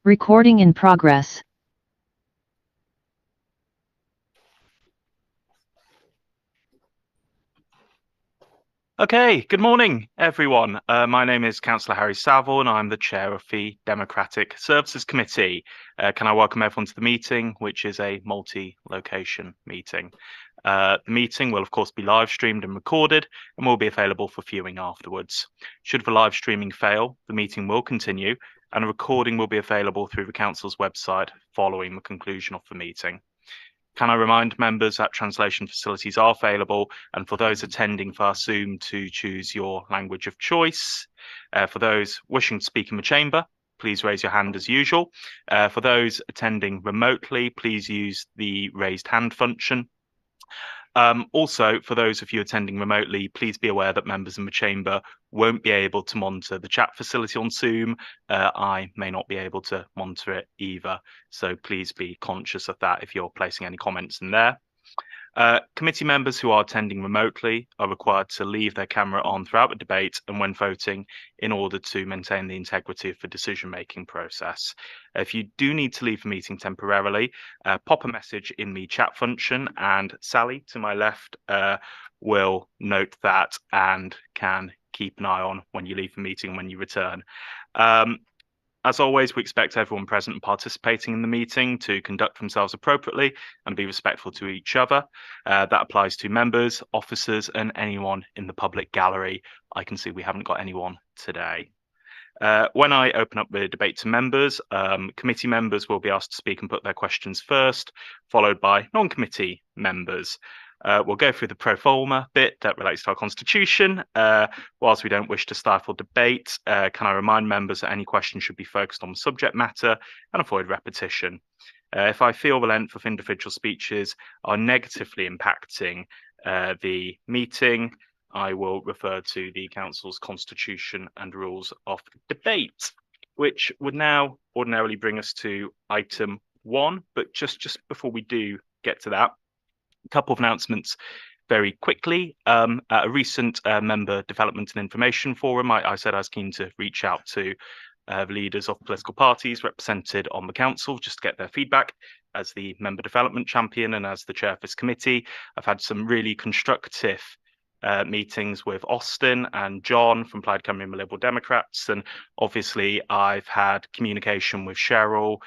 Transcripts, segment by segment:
Recording in progress. Okay, good morning, everyone. My name is Councillor Harry Saville, and I'm the chair of the Democratic Services Committee. Can I welcome everyone to the meeting, which is a multi-location meeting. The meeting will, of course, be live streamed and recorded and will be available for viewing afterwards. Should the live streaming fail, the meeting will continue and a recording will be available through the Council's website following the conclusion of the meeting. Can I remind members that translation facilities are available, and for those attending via Zoom to choose your language of choice. For those wishing to speak in the chamber, please raise your hand as usual. For those attending remotely, please use the raised hand function. Also, for those of you attending remotely, please be aware that members in the chamber won't be able to monitor the chat facility on Zoom. I may not be able to monitor it either, so please be conscious of that if you're placing any comments in there. Committee members who are attending remotely are required to leave their camera on throughout the debate and when voting in order to maintain the integrity of the decision-making process. If you do need to leave the meeting temporarily, pop a message in the chat function and Sally to my left will note that and can keep an eye on when you leave the meeting when you return. As always, we expect everyone present and participating in the meeting to conduct themselves appropriately and be respectful to each other. That applies to members, officers, and anyone in the public gallery. I can see we haven't got anyone today. When I open up the debate to members, committee members will be asked to speak and put their questions first, followed by non-committee members. We'll go through the pro forma bit that relates to our constitution. Whilst we don't wish to stifle debate, can I remind members that any questions should be focused on the subject matter and avoid repetition. If I feel the length of individual speeches are negatively impacting the meeting, I will refer to the Council's constitution and rules of debate, which would now ordinarily bring us to item 1. But just before we do get to that, a couple of announcements very quickly. At a recent member development and information forum, I said I was keen to reach out to the leaders of political parties represented on the council just to get their feedback. As the member development champion and as the chair of this committee, I've had some really constructive meetings with Austin and John from Plaid Cymru and the Liberal Democrats, and obviously I've had communication with Cheryl,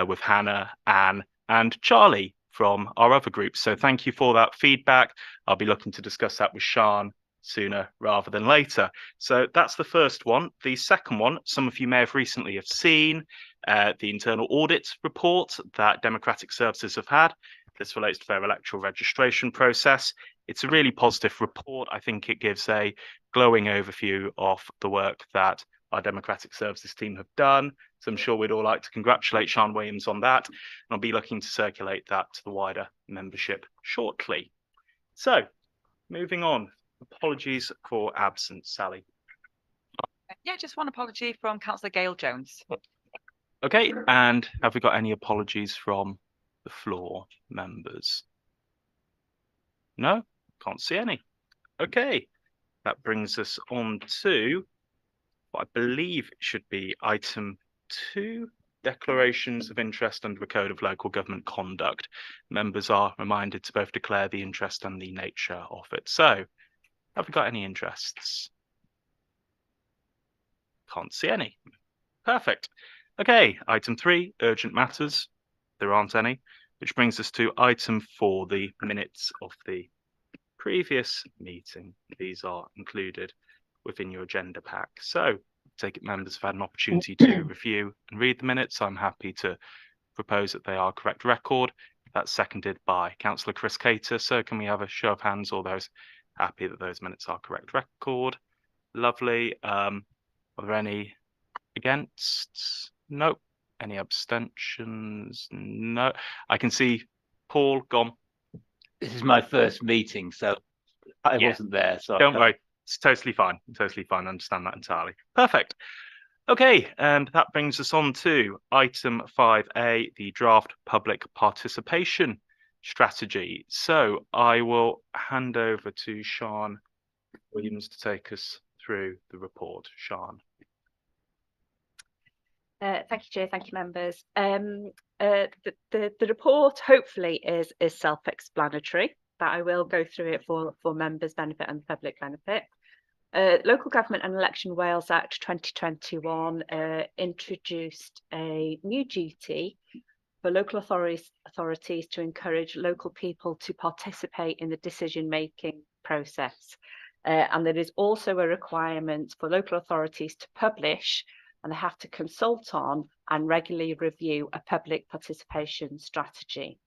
with Hannah, Anne, and Charlie from our other groups. So thank you for that feedback. I'll be looking to discuss that with Sian sooner rather than later. So that's the first one. The second one, some of you may have recently seen the internal audit report that Democratic Services have had. This relates to their electoral registration process. It's a really positive report. I think it gives a glowing overview of the work that our Democratic Services team have done. So I'm sure we'd all like to congratulate Sian Williams on that. And I'll be looking to circulate that to the wider membership shortly. So moving on, apologies for absence, Sally. Yeah, just one apology from Councillor Gail Jones. Okay, and have we got any apologies from the floor members? No, can't see any. Okay, that brings us on to what I believe should be item 2, declarations of interest under the Code of Local Government Conduct. Members are reminded to both declare the interest and the nature of it. So, have we got any interests? Can't see any. Perfect. Okay, item 3, urgent matters. There aren't any, which brings us to item 4, the minutes of the previous meeting. These are included within your agenda pack. So, take it members have had an opportunity to review and read the minutes. I'm happy to propose that they are correct record. That's seconded by Councillor Chris Cater. So can we have a show of hands, all those happy that those minutes are correct record? Lovely. Are there any against? Nope. Any abstentions? No. I can see Paul gone. This is my first meeting, so I wasn't there. So don't worry. It's totally fine. Totally fine. I understand that entirely. Perfect. Okay, and that brings us on to item 5A, the draft public participation strategy. So I will hand over to Sian Williams to take us through the report. Sian. Thank you, Chair. Thank you, members. The report hopefully is self-explanatory, but I will go through it for members' benefit and public benefit. Local Government and Election Wales Act 2021 introduced a new duty for local authorities to encourage local people to participate in the decision-making process. And there is also a requirement for local authorities to publish, and they have to consult on and regularly review a public participation strategy.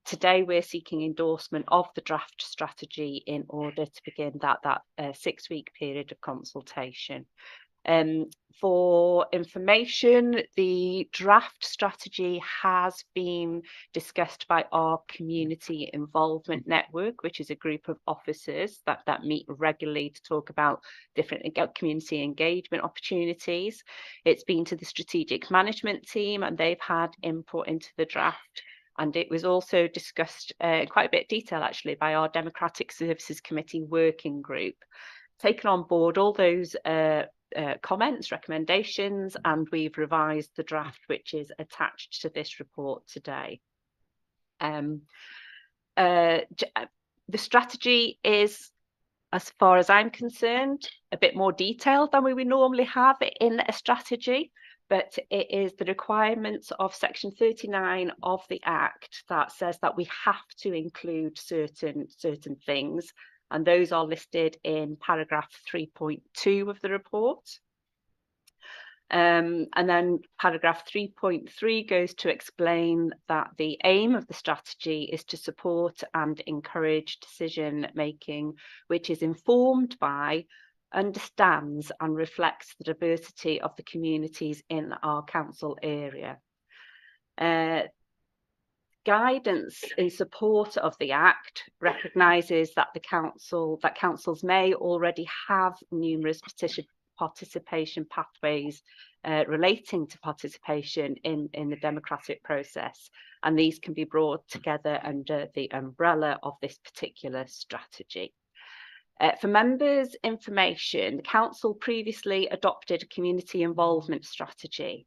Today we're seeking endorsement of the draft strategy in order to begin that 6-week period of consultation. For information, the draft strategy has been discussed by our Community Involvement Network, which is a group of officers that meet regularly to talk about different community engagement opportunities. It's been to the strategic management team and they've had input into the draft. And it was also discussed in quite a bit of detail actually by our Democratic Services Committee working group. Taken on board all those comments, recommendations, and we've revised the draft which is attached to this report today. The strategy is, as far as I'm concerned, a bit more detailed than we would normally have in a strategy, but it is the requirements of section 39 of the Act that says that we have to include certain things, and those are listed in paragraph 3.2 of the report. And then paragraph 3.3 goes to explain that the aim of the strategy is to support and encourage decision making, which is informed by, understands and reflects the diversity of the communities in our council area. Guidance in support of the Act recognises that councils may already have numerous participation pathways relating to participation in the democratic process, and these can be brought together under the umbrella of this particular strategy. For members' information, the council previously adopted a community involvement strategy,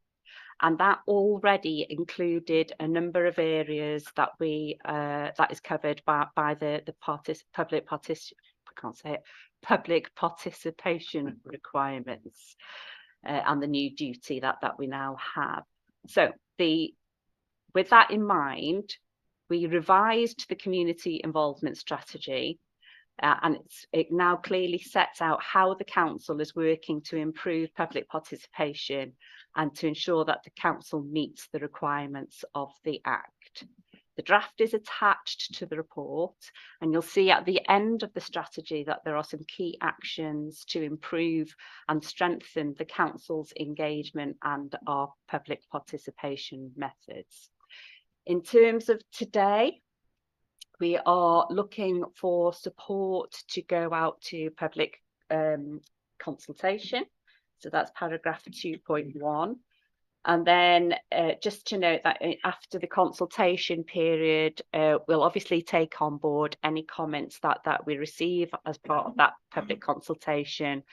and that already included a number of areas that is covered by the public participation requirements and the new duty that we now have. So with that in mind, we revised the community involvement strategy, and it now clearly sets out how the council is working to improve public participation and to ensure that the council meets the requirements of the Act. The draft is attached to the report, and you'll see at the end of the strategy that there are some key actions to improve and strengthen the council's engagement and our public participation methods. In terms of today, we are looking for support to go out to public consultation. So that's paragraph 2.1. And then just to note that after the consultation period, we'll obviously take on board any comments that we receive as part of that public consultation,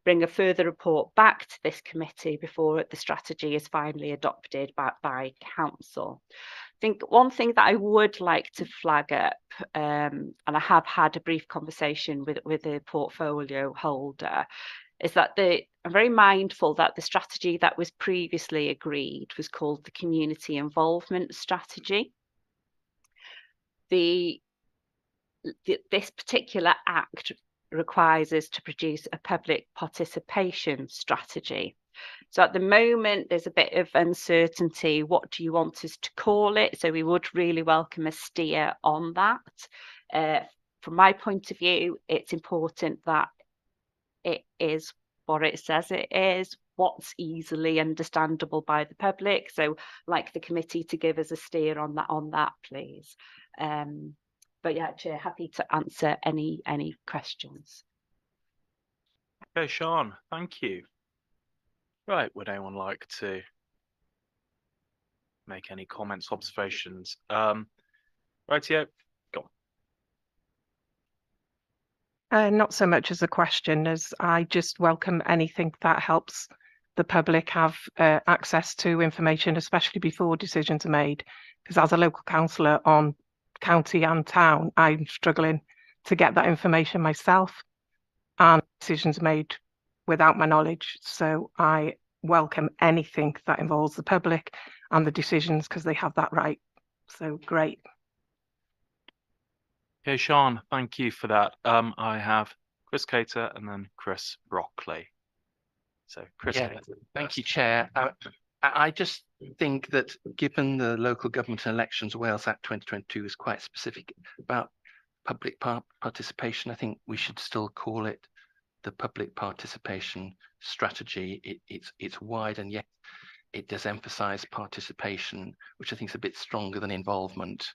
bring a further report back to this committee before the strategy is finally adopted by council. I think one thing that I would like to flag up, and I have had a brief conversation with the portfolio holder, is that I'm very mindful that the strategy that was previously agreed was called the Community Involvement Strategy. This particular Act requires us to produce a public participation strategy. So at the moment, there's a bit of uncertainty. What do you want us to call it? So we would really welcome a steer on that. From my point of view, it's important that it is what it says it is, what's easily understandable by the public. So like the committee to give us a steer on that, please. But yeah, Chair, happy to answer any questions. Okay, Sian, thank you. Right, would anyone like to make any comments, observations? Rightio, go on. Not so much as a question as I just welcome anything that helps the public have access to information, especially before decisions are made. Because as a local councillor on county and town, I'm struggling to get that information myself, and decisions made without my knowledge. So I welcome anything that involves the public and the decisions, because they have that right. So great. Okay, Sean, thank you for that. I have Chris Cater and then Chris Brockley. So Chris Yeah, Cater. thank you, Chair. I just think that given the local government elections, Wales Act 2022 is quite specific about public participation. I think we should still call it the public participation strategy. It's wide, and yet it does emphasize participation, which I think is a bit stronger than involvement.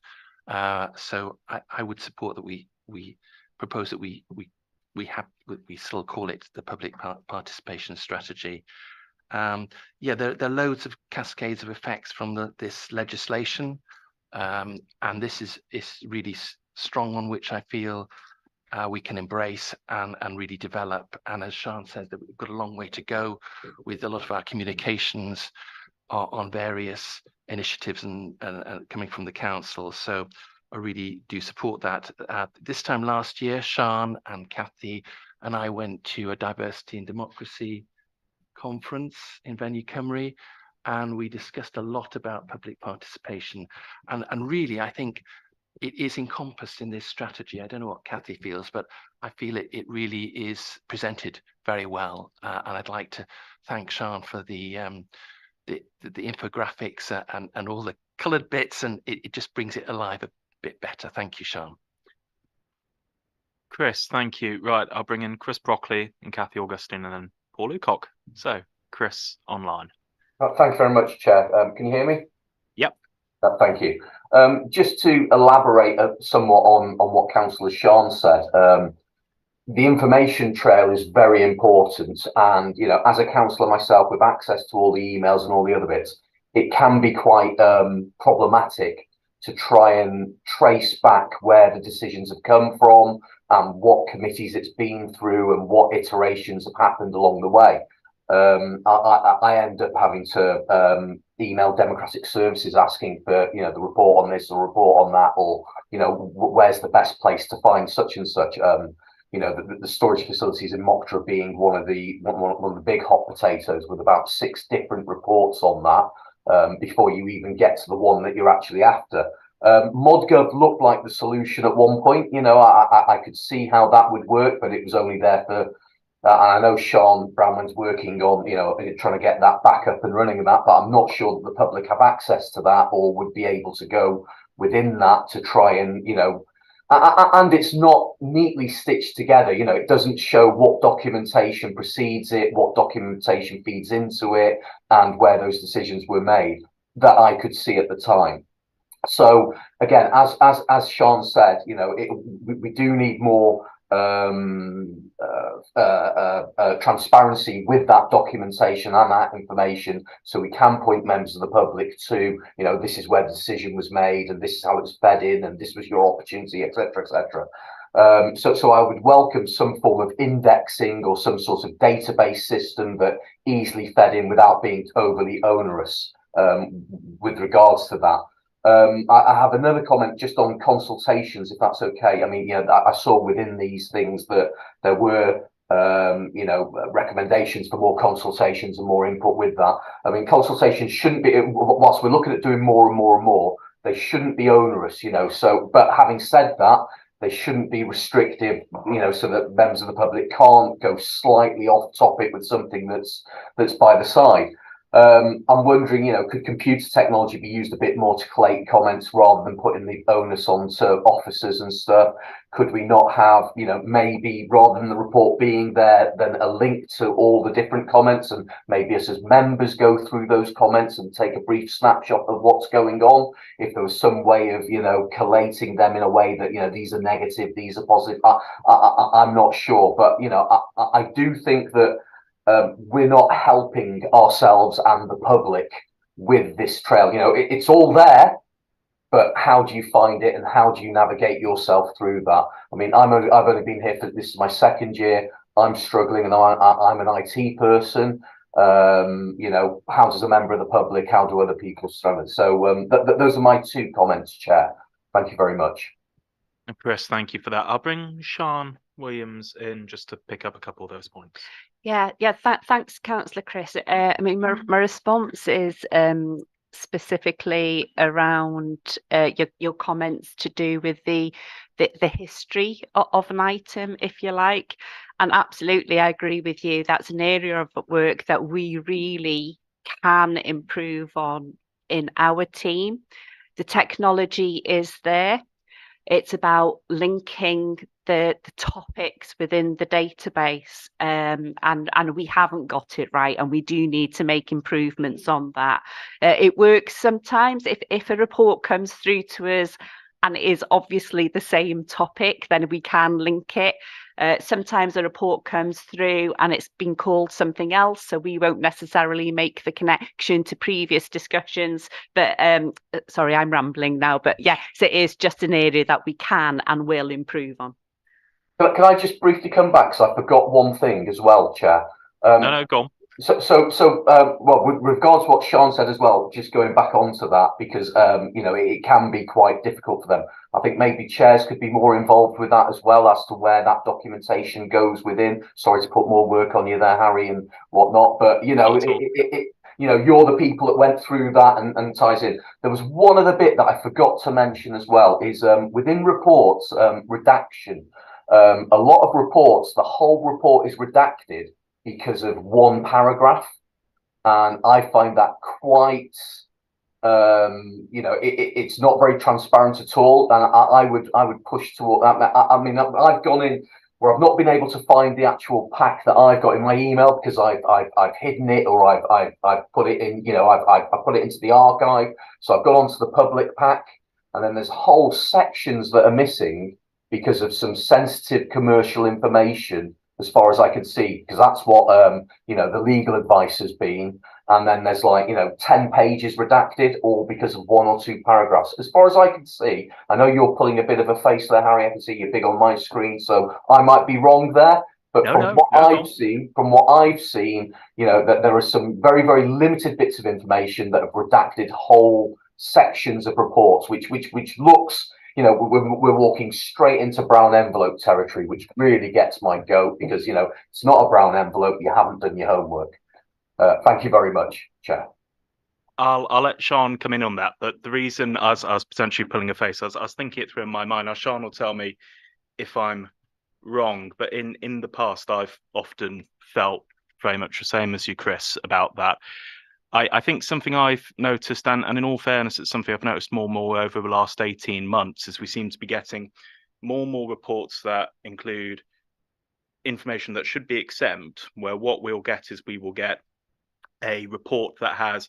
So I would support that we propose that we still call it the public participation strategy. Yeah, there are loads of cascades of effects from this legislation, and this is really strong one, which I feel we can embrace and really develop. And as Sean said, that we've got a long way to go with a lot of our communications on various initiatives and coming from the council. So I really do support that. This time last year, Sean and Kathy and I went to a diversity and democracy conference in Venue Cymru, and we discussed a lot about public participation. And really, I think it is encompassed in this strategy. I don't know what Kathy feels, but I feel it really is presented very well. And I'd like to thank Sean for the infographics and all the coloured bits, and it just brings it alive a bit better. Thank you, Sean. Chris, thank you. Right, I'll bring in Chris Brockley and Kathy Augustine and then Paul Lucock. So, Chris, online. Thanks very much, Chair. Can you hear me? Yep. Thank you. Just to elaborate somewhat on what Councillor Sean said, the information trail is very important, and as a councillor myself with access to all the emails and all the other bits, it can be quite problematic to try and trace back where the decisions have come from and what committees it's been through and what iterations have happened along the way. I end up having to email Democratic Services asking for the report on this or report on that, or where's the best place to find such and such. The storage facilities in Mocktra being one of the big hot potatoes, with about 6 different reports on that before you even get to the one that you're actually after. ModGov looked like the solution at one point. I could see how that would work, but it was only there for. And I know Sean Brownman's working on, trying to get that back up and running and that, but I'm not sure that the public have access to that or would be able to go within that to try and, and it's not neatly stitched together. It doesn't show what documentation precedes it, what documentation feeds into it, and where those decisions were made that I could see at the time. So again, as Sean said, we do need more transparency with that documentation and that information, so we can point members of the public to, this is where the decision was made and this is how it's fed in and this was your opportunity, etc., etc. So I would welcome some form of indexing or some sort of database system that easily fed in without being overly onerous with regards to that. I have another comment just on consultations, if that's okay. I mean, I saw within these things that there were, recommendations for more consultations and more input with that. I mean, consultations shouldn't be, whilst we're looking at doing more and more and more, they shouldn't be onerous, So, but having said that, they shouldn't be restrictive, so that members of the public can't go slightly off topic with something that's by the side. I'm wondering, could computer technology be used a bit more to collate comments rather than putting the onus onto officers and stuff? Could we not have, maybe rather than the report being there, then a link to all the different comments, and maybe us as members go through those comments and take a brief snapshot of what's going on? If there was some way of, collating them in a way that, these are negative, these are positive, I'm not sure. But, I do think that we're not helping ourselves and the public with this trail. It's all there, but how do you find it and how do you navigate yourself through that? I mean, I've only been here for, this is my 2nd year. I'm struggling, and I'm an IT person. You know, how does a member of the public, how do other people strum it? So those are my 2 comments, Chair. Thank you very much. Chris, thank you for that. I'll bring Sean Williams in just to pick up a couple of those points. Yeah, thanks, Councillor Chris. I mean, my response is specifically around your comments to do with the history of an item, if you like. And absolutely, I agree with you. That's an area of work that we really can improve on in our team. The technology is there. It's about linking the topics within the database, and we haven't got it right, and we do need to make improvements on that. It works sometimes if a report comes through to us and it is obviously the same topic, then we can link it. Sometimes a report comes through and it's been called something else, so we won't necessarily make the connection to previous discussions. But sorry, I'm rambling now. But yes, it is just an area that we can and will improve on. Can I just briefly come back? Because I forgot one thing as well, Chair. No, go on. Well, with regards to what Sean said as well, just going back onto that, because you know, it can be quite difficult for them. I think maybe chairs could be more involved with that as well, as to where that documentation goes within. Sorry to put more work on you there, Harry, and whatnot, but you know, you know, you're the people that went through that and ties in. There was one other bit that I forgot to mention as well, is within reports, redaction. A lot of reports, the whole report is redacted because of one paragraph, and I find that quite, you know, it's not very transparent at all. And I would push toward. I mean, I've gone in where I've not been able to find the actual pack that I've got in my email because I've hidden it, or I've put it in, you know, I've put it into the archive. So I've gone onto the public pack, and then there's whole sections that are missing because of some sensitive commercial information, as far as I can see, because that's what you know, the legal advice has been. And then there's like, you know, 10 pages redacted, all because of 1 or 2 paragraphs. As far as I can see, I know you're pulling a bit of a face there, Harry. I can see you're big on my screen, so I might be wrong there. But from what I've seen, you know, that there are some very, very limited bits of information that have redacted whole sections of reports, which looks, you know, we're walking straight into brown envelope territory, which really gets my goat, because, you know, it's not a brown envelope. You haven't done your homework. Thank you very much, Chair. I'll let Sean come in on that. But the reason I was potentially pulling a face, I was thinking it through in my mind. Now, Sean will tell me if I'm wrong, but in the past, I've often felt very much the same as you, Chris, about that. I think something I've noticed, and in all fairness, it's something I've noticed more and more over the last 18 months, is we seem to be getting more and more reports that include information that should be exempt, where what we'll get is we will get a report that has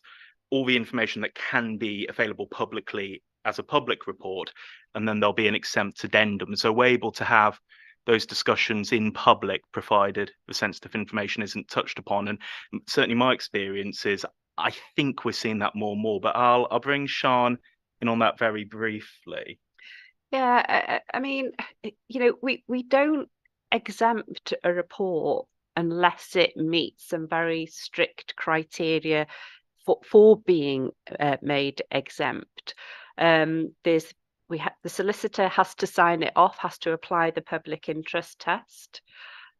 all the information that can be available publicly as a public report, and then there'll be an exempt addendum. So we're able to have those discussions in public, provided the sensitive information isn't touched upon. And certainly my experience is, I think we're seeing that more and more, but I'll bring Sean in on that very briefly. Yeah, I mean, you know, we don't exempt a report unless it meets some very strict criteria for being made exempt. The solicitor has to sign it off, has to apply the public interest test,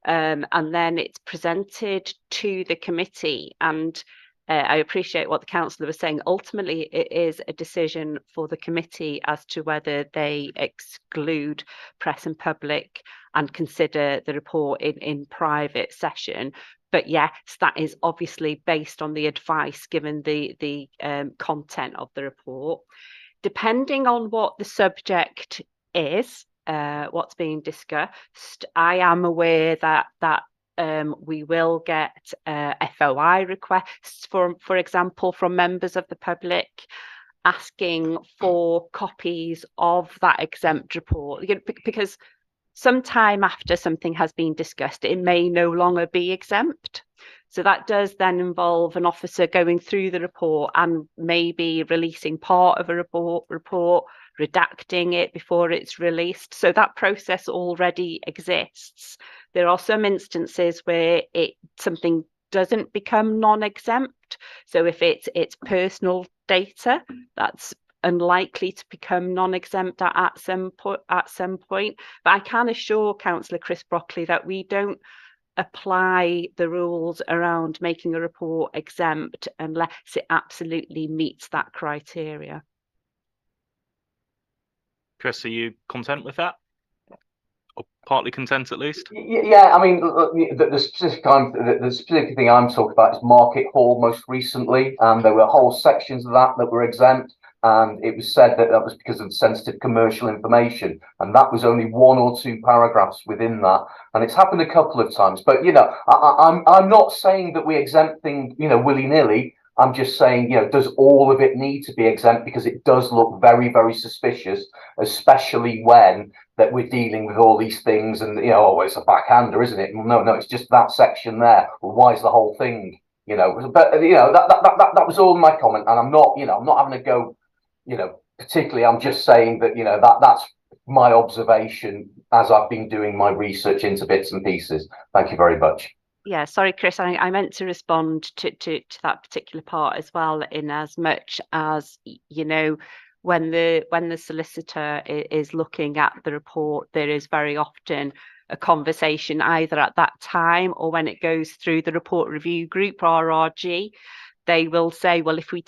and then it's presented to the committee. And I appreciate what the councillor was saying. Ultimately, it is a decision for the committee as to whether they exclude press and public and consider the report in private session. But yes, that is obviously based on the advice given the content of the report. Depending on what the subject is, what's being discussed, I am aware that we will get FOI requests, for example, from members of the public asking for copies of that exempt report, because sometime after something has been discussed, it may no longer be exempt. So that does then involve an officer going through the report and maybe releasing part of a report, redacting it before it's released. So that process already exists. There are some instances where something doesn't become non-exempt. So if it's personal data, that's unlikely to become non-exempt at some point. But I can assure Councillor Chris Brockley that we don't apply the rules around making a report exempt unless it absolutely meets that criteria. Chris, are you content with that? Or partly content at least? Yeah, I mean, the specific thing I'm talking about is Market Hall most recently, and there were whole sections of that were exempt, and it was said that that was because of sensitive commercial information, and that was only 1 or 2 paragraphs within that, and it's happened a couple of times. But I'm not saying that we exempt things willy-nilly. I'm just saying, does all of it need to be exempt? Because it does look very, very suspicious, especially when that we're dealing with all these things and, it's a backhander, isn't it? No, it's just that section there. Well, why is the whole thing, but, that was all my comment. And I'm not having to go, particularly, I'm just saying that, that's my observation as I've been doing my research into bits and pieces. Thank you very much. Yeah, sorry, Chris, I meant to respond to that particular part as well, in as much as, when the solicitor is looking at the report, there is very often a conversation either at that time or when it goes through the report review group, RRG. They will say, well, if we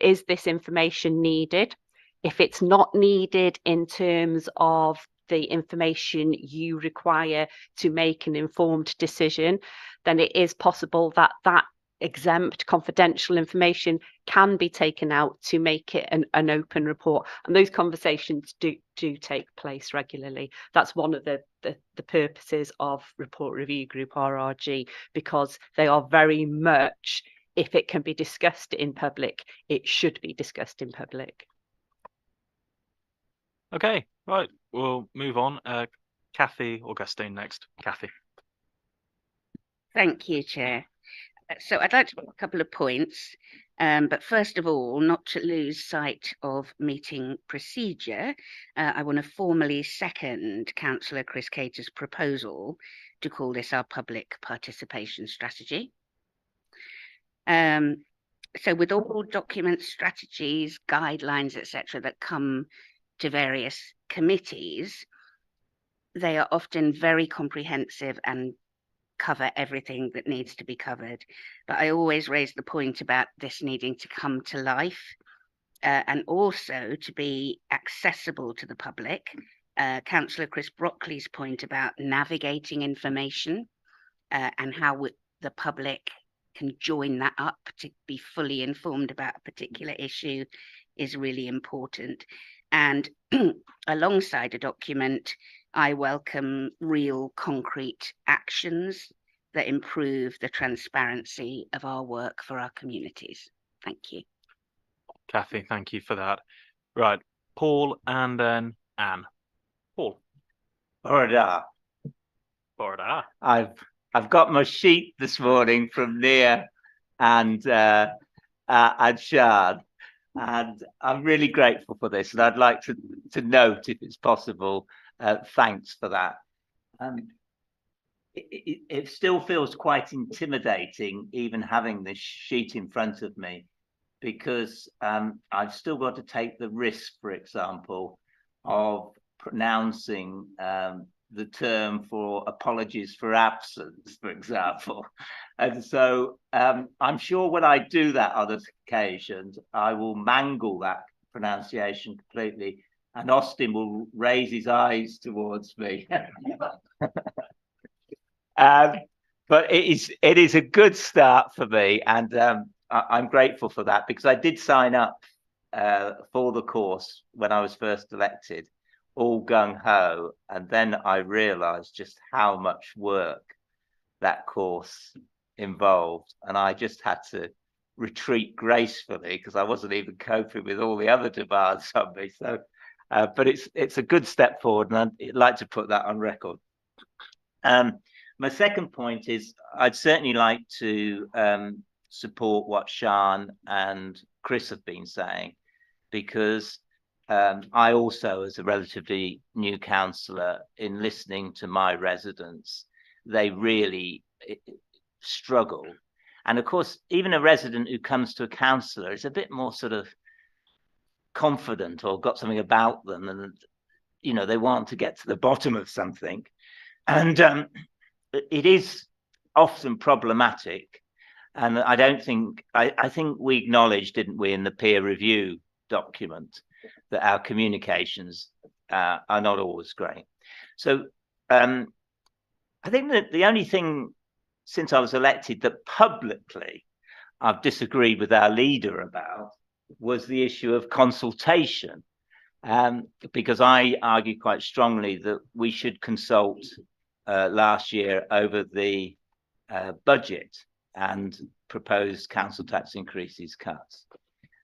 is this information needed? If it's not needed in terms of the information you require to make an informed decision, then it is possible that that exempt confidential information can be taken out to make it an open report. And those conversations do take place regularly. That's one of the purposes of Report Review Group, RRG, because they are very much, if it can be discussed in public, it should be discussed in public. Okay, right, we'll move on. Kathy Augustine next. Kathy. Thank you, Chair. So I'd like to make a couple of points, but first of all, not to lose sight of meeting procedure, I want to formally second Councillor Chris Cater's proposal to call this our public participation strategy. So with all documents, strategies, guidelines, etc., that come to various committees, they are often very comprehensive and cover everything that needs to be covered. But I always raise the point about this needing to come to life and also to be accessible to the public. Councillor Chris Brockley's point about navigating information and how the public can join that up to be fully informed about a particular issue is really important. And alongside a document, I welcome real concrete actions that improve the transparency of our work for our communities. Thank you. Kathy, thank you for that. Right, Paul and then Anne. Paul. Borada. I've got my sheet this morning from Nia and Shard, and I'm really grateful for this, and I'd like to note, if it's possible, thanks for that. It still feels quite intimidating, even having this sheet in front of me, because I've still got to take the risk, for example, of pronouncing the term for apologies for absence, for example. And so I'm sure when I do that on other occasions, I will mangle that pronunciation completely, and Austin will raise his eyes towards me. But it is a good start for me, and I'm grateful for that, because I did sign up for the course when I was first elected, all gung-ho, and then I realized just how much work that course involved, and I just had to retreat gracefully because I wasn't even coping with all the other demands on me. So but it's a good step forward, and I'd like to put that on record. My second point is I'd certainly like to support what Sian and Chris have been saying, because I also, as a relatively new councillor, in listening to my residents, they really struggle And of course, even a resident who comes to a councillor is a bit more sort of confident or got something about them, and you know, they want to get to the bottom of something. And it is often problematic. And I don't think, I think we acknowledged, didn't we, in the peer review document, that our communications are not always great. So I think that the only thing since I was elected that publicly I've disagreed with our leader about was the issue of consultation. Because I argue quite strongly that we should consult last year over the budget and proposed council tax increases cuts.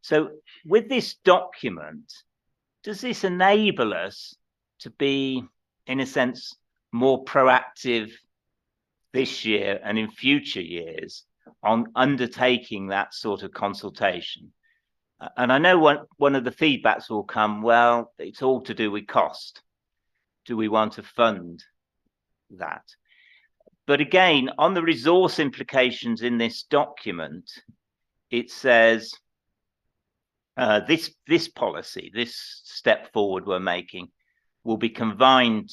So with this document, does this enable us to be, in a sense, more proactive this year and in future years on undertaking that sort of consultation? And I know one of the feedbacks will come, well, it's all to do with cost. Do we want to fund that? But again, on the resource implications in this document, it says this policy, this step forward we're making, will be confined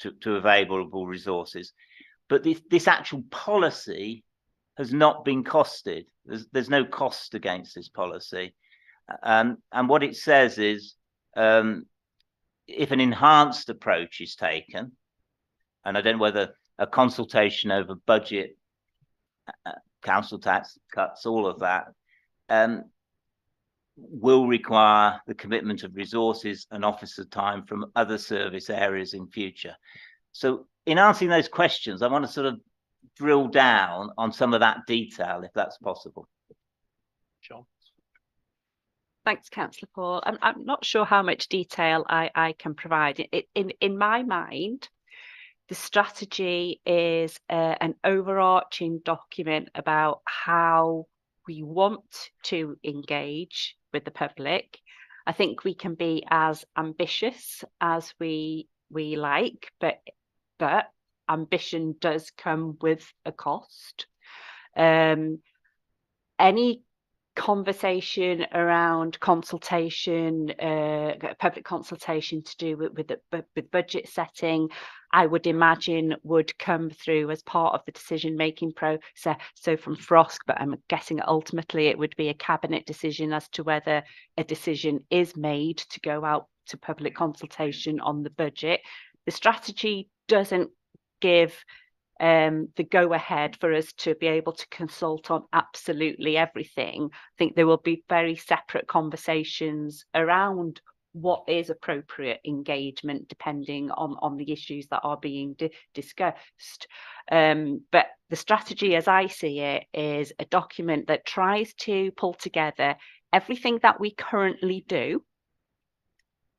to available resources. But this actual policy has not been costed. There's no cost against this policy. And what it says is, if an enhanced approach is taken, and I don't know whether a consultation over budget, council tax cuts, all of that, will require the commitment of resources and officer time from other service areas in future. So in answering those questions, I want to sort of drill down on some of that detail, if that's possible. John. Thanks, Councillor Paul. I'm not sure how much detail I can provide. In my mind, the strategy is an overarching document about how we want to engage with the public. I think we can be as ambitious as we like, but ambition does come with a cost. Any conversation around consultation, public consultation to do with budget setting, I would imagine would come through as part of the decision-making process. So from FROSC, but I'm guessing ultimately it would be a cabinet decision as to whether a decision is made to go out to public consultation on the budget. The strategy doesn't give the go-ahead for us to be able to consult on absolutely everything. I think there will be very separate conversations around what is appropriate engagement depending on the issues that are being discussed. But the strategy, as I see it, is a document that tries to pull together everything that we currently do.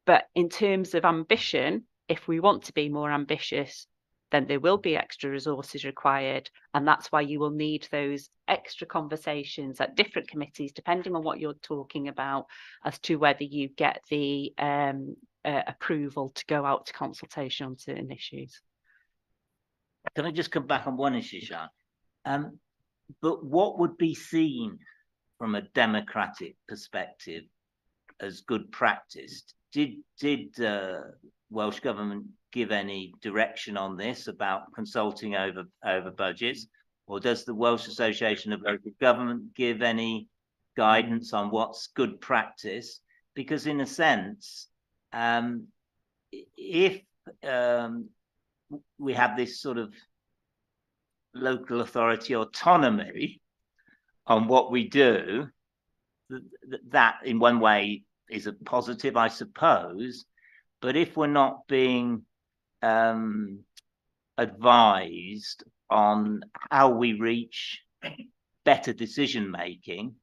But in terms of ambition, if we want to be more ambitious, then there will be extra resources required. And that's why you will need those extra conversations at different committees, depending on what you're talking about, as to whether you get the approval to go out to consultation on certain issues. Can I just come back on one issue, Sean? But what would be seen from a democratic perspective as good practice? Did Welsh Government give any direction on this about consulting over budgets, or does the Welsh Association of Local Government give any guidance on what's good practice? Because in a sense, if we have this sort of local authority autonomy on what we do, that in one way is a positive, I suppose. But if we're not being advised on how we reach better decision making,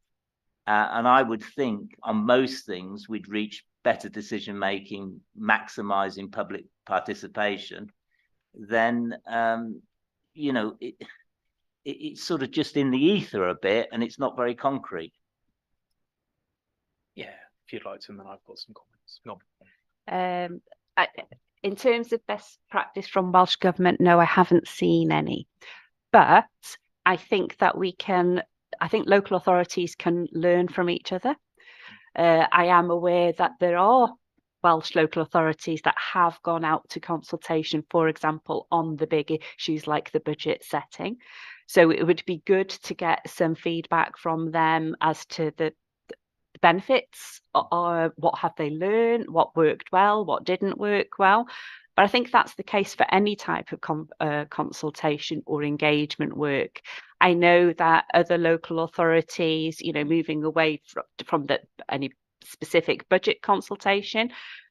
and I would think on most things we'd reach better decision making, maximizing public participation, then you know, it's sort of just in the ether a bit, and it's not very concrete. Yeah, if you'd like to, and then I've got some comments. No. In terms of best practice from Welsh Government, no, I haven't seen any. But I think that I think local authorities can learn from each other. I am aware that there are Welsh local authorities that have gone out to consultation, for example, on the big issues like the budget setting. So it would be good to get some feedback from them as to the benefits, or what have they learned, what worked well, what didn't work well. But I think that's the case for any type of consultation or engagement work. I know that other local authorities, moving away from any specific budget consultation,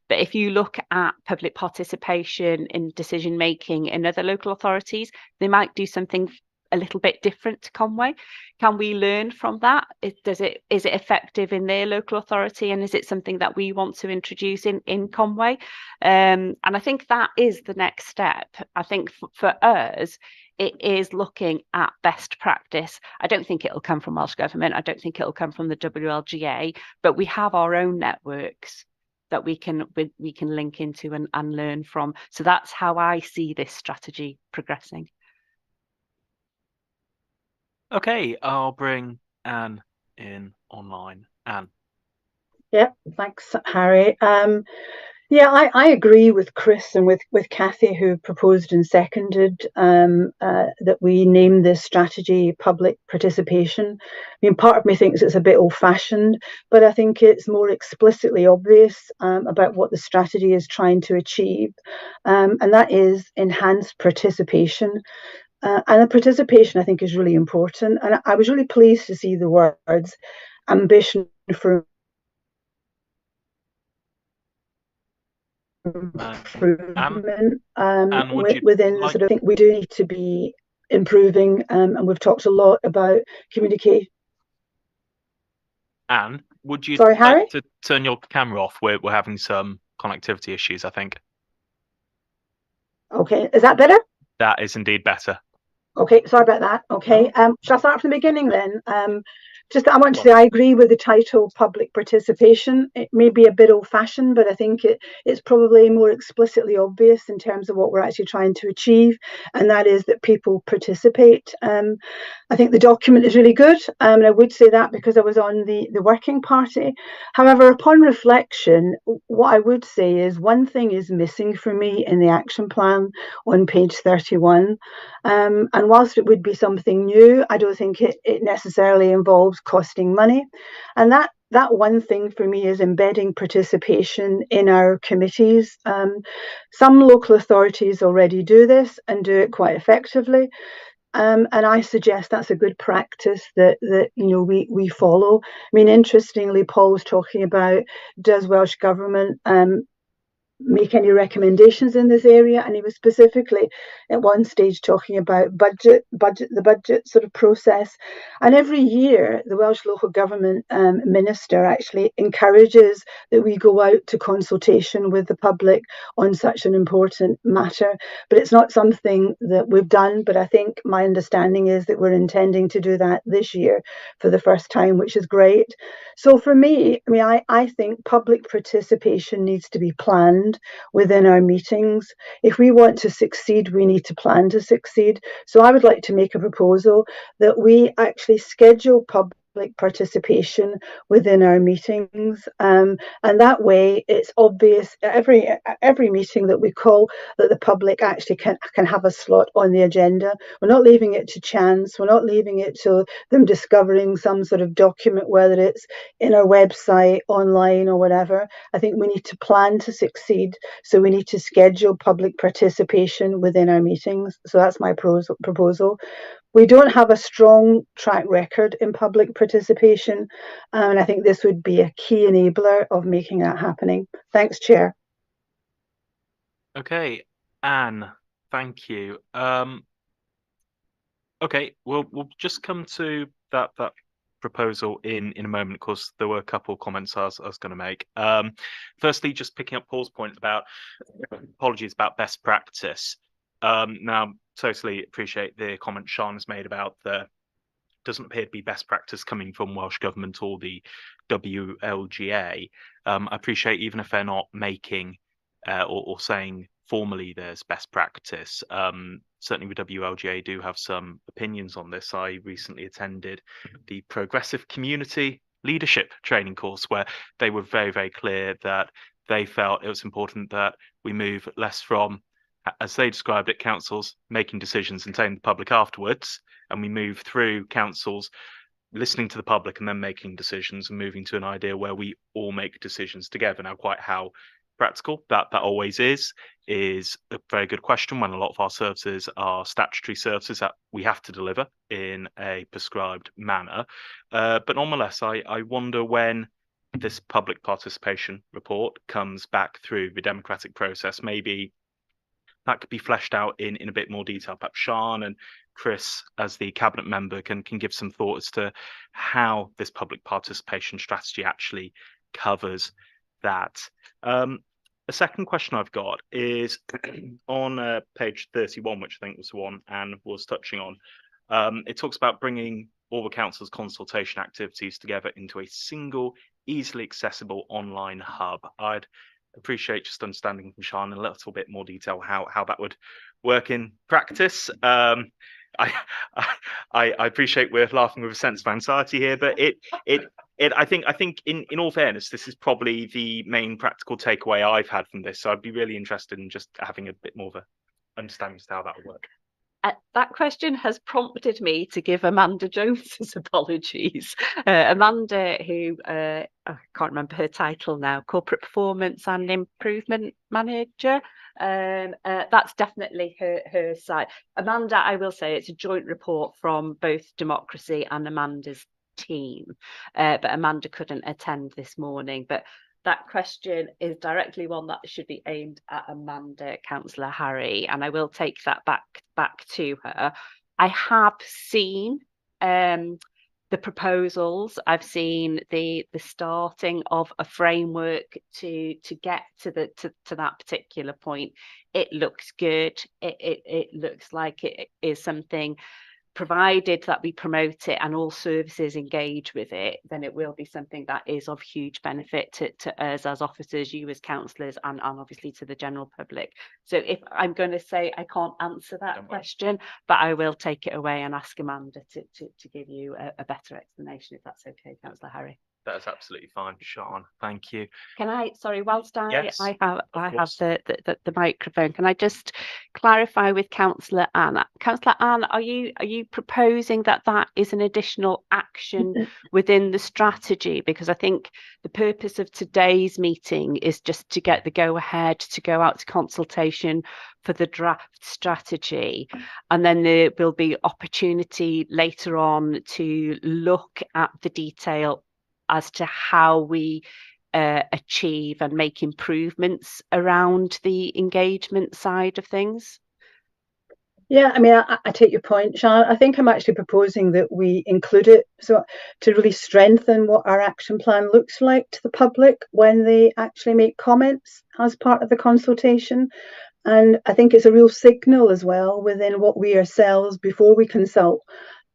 but if you look at public participation in decision making in other local authorities, they might do something a little bit different to Conway. Can we learn from that? Is it effective in their local authority, and is it something that we want to introduce in Conway? And I think that is the next step. I think for us, it is looking at best practice. I don't think it'll come from Welsh Government. I don't think it'll come from the WLGA, but we have our own networks that we can link into and learn from. So that's how I see this strategy progressing. Okay, I'll bring Anne in online. Anne. Yeah, thanks, Harry. Yeah, I agree with Chris and with Kathy, who proposed and seconded that we name this strategy public participation. I mean, part of me thinks it's a bit old-fashioned, but I think it's more explicitly obvious about what the strategy is trying to achieve, and that is enhanced participation. And the participation, I think, is really important. And I was really pleased to see the words ambition for improvement within the sort of thing. We do need to be improving, and we've talked a lot about communication. Anne, would you Sorry, Harry? like to turn your camera off? We're having some connectivity issues, I think. Okay, is that better? That is indeed better. Okay, sorry about that. Okay, shall I start from the beginning then? Just I want to say I agree with the title public participation. It may be a bit old-fashioned, but I think it's probably more explicitly obvious in terms of what we're actually trying to achieve, and that is that people participate. I think the document is really good, and I would say that because I was on the working party. However, upon reflection, what I would say is one thing is missing for me in the action plan on page 31. And whilst it would be something new, I don't think it necessarily involves costing money. And that one thing for me is embedding participation in our committees. Some local authorities already do this and do it quite effectively. And I suggest that's a good practice that we follow. I mean, interestingly, Paul was talking about, does Welsh Government make any recommendations in this area, and he was specifically at one stage talking about the budget sort of process. And every year the Welsh Local Government Minister actually encourages that we go out to consultation with the public on such an important matter, but it's not something that we've done. But I think my understanding is that we're intending to do that this year for the first time, which is great. So for me, I mean, I think public participation needs to be planned within our meetings. If we want to succeed, we need to plan to succeed. So I would like to make a proposal that we actually schedule public participation within our meetings, and that way it's obvious every meeting that we call that the public actually can have a slot on the agenda. We're not leaving it to chance. We're not leaving it to them discovering some sort of document, whether it's in our website, online, or whatever. I think we need to plan to succeed, so we need to schedule public participation within our meetings. So that's my proposal. We don't have a strong track record in public participation, and I think this would be a key enabler of making that happening. Thanks, Chair. Okay, Anne, thank you. Okay, we'll just come to that proposal in a moment, because there were a couple of comments I was going to make. Firstly, just picking up Paul's point about about best practice. Now, totally appreciate the comment Sian has made about doesn't appear to be best practice coming from Welsh Government or the WLGA. I appreciate even if they're not making or saying formally there's best practice, certainly with WLGA do have some opinions on this. I recently attended the Progressive Community Leadership training course where they were very, very clear that they felt it was important that we move less from, as they described it, councils making decisions and telling the public afterwards, and we move through councils listening to the public and then making decisions and moving to an idea where we all make decisions together. Now, quite how practical that always is a very good question when a lot of our services are statutory services that we have to deliver in a prescribed manner. But nonetheless, I wonder when this public participation report comes back through the democratic process, maybe that could be fleshed out in a bit more detail. Perhaps Sian and Chris, as the cabinet member, can give some thought as to how this public participation strategy actually covers that. A second question I've got is on page 31, which I think was the one Anne was touching on. It talks about bringing all the council's consultation activities together into a single, easily accessible online hub. I'd appreciate just understanding from Sian in a little bit more detail how that would work in practice. I appreciate we're laughing with a sense of anxiety here, but I think in all fairness, this is probably the main practical takeaway I've had from this. So I'd be really interested in just having a bit more of a understanding as to how that would work. That question has prompted me to give Amanda Jones's apologies. Amanda, who I can't remember her title now, Corporate Performance and Improvement Manager. That's definitely her side. Amanda, I will say it's a joint report from both Democracy and Amanda's team, but Amanda couldn't attend this morning. But that question is directly one that should be aimed at Amanda, Councillor Harry, and I will take that back to her. I have seen the proposals. I've seen the starting of a framework to get to that particular point. It looks good. It looks like it is something, provided that we promote it and all services engage with it, then it will be something that is of huge benefit to us as officers, you as councillors, and obviously to the general public. So if I'm going to say I can't answer that question, but I will take it away and ask Amanda to give you a better explanation, if that's okay, Councillor Harry. That is absolutely fine, Sian. Thank you. Can I, sorry, whilst Yes, I have the microphone, can I just clarify with Councillor Anne? Councillor Anne, are you proposing that is an additional action within the strategy? Because I think the purpose of today's meeting is just to get the go ahead to go out to consultation for the draft strategy, and then there will be opportunity later on to look at the detail as to how we achieve and make improvements around the engagement side of things. Yeah, I mean, I take your point, Sian. I think I'm actually proposing that we include it so to really strengthen what our action plan looks like to the public when they actually make comments as part of the consultation. And I think it's a real signal as well within what we ourselves, before we consult,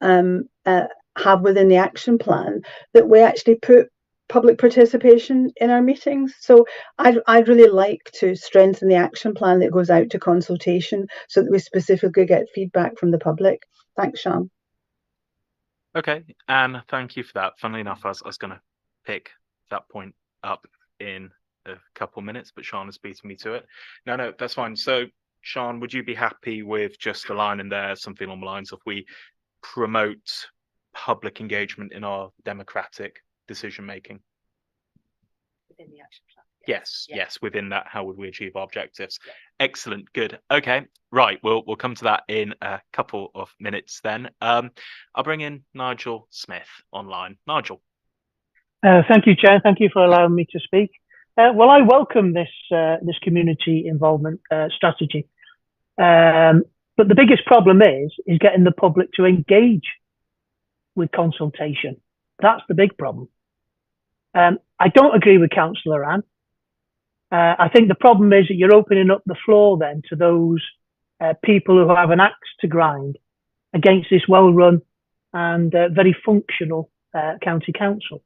have within the action plan, that we actually put public participation in our meetings. So I'd really like to strengthen the action plan that goes out to consultation so that we specifically get feedback from the public. Thanks, Sian. Okay, Anne, thank you for that. Funnily enough, I was going to pick that point up in a couple of minutes, but Sian is beating me to it. No, that's fine. So, Sian, would you be happy with just a line in there, something along the lines of we promote public engagement in our democratic decision making? Within the action plan. Yes, within that, how would we achieve our objectives? Yeah. Excellent, good. Okay, right, we'll come to that in a couple of minutes then. I'll bring in Nigel Smith online. Nigel. Thank you, Chair. Thank you for allowing me to speak. Well, I welcome this community involvement strategy. But the biggest problem is getting the public to engage with consultation. That's the big problem. I don't agree with Councillor Anne. I think the problem is that you're opening up the floor then to those people who have an axe to grind against this well-run and very functional county council.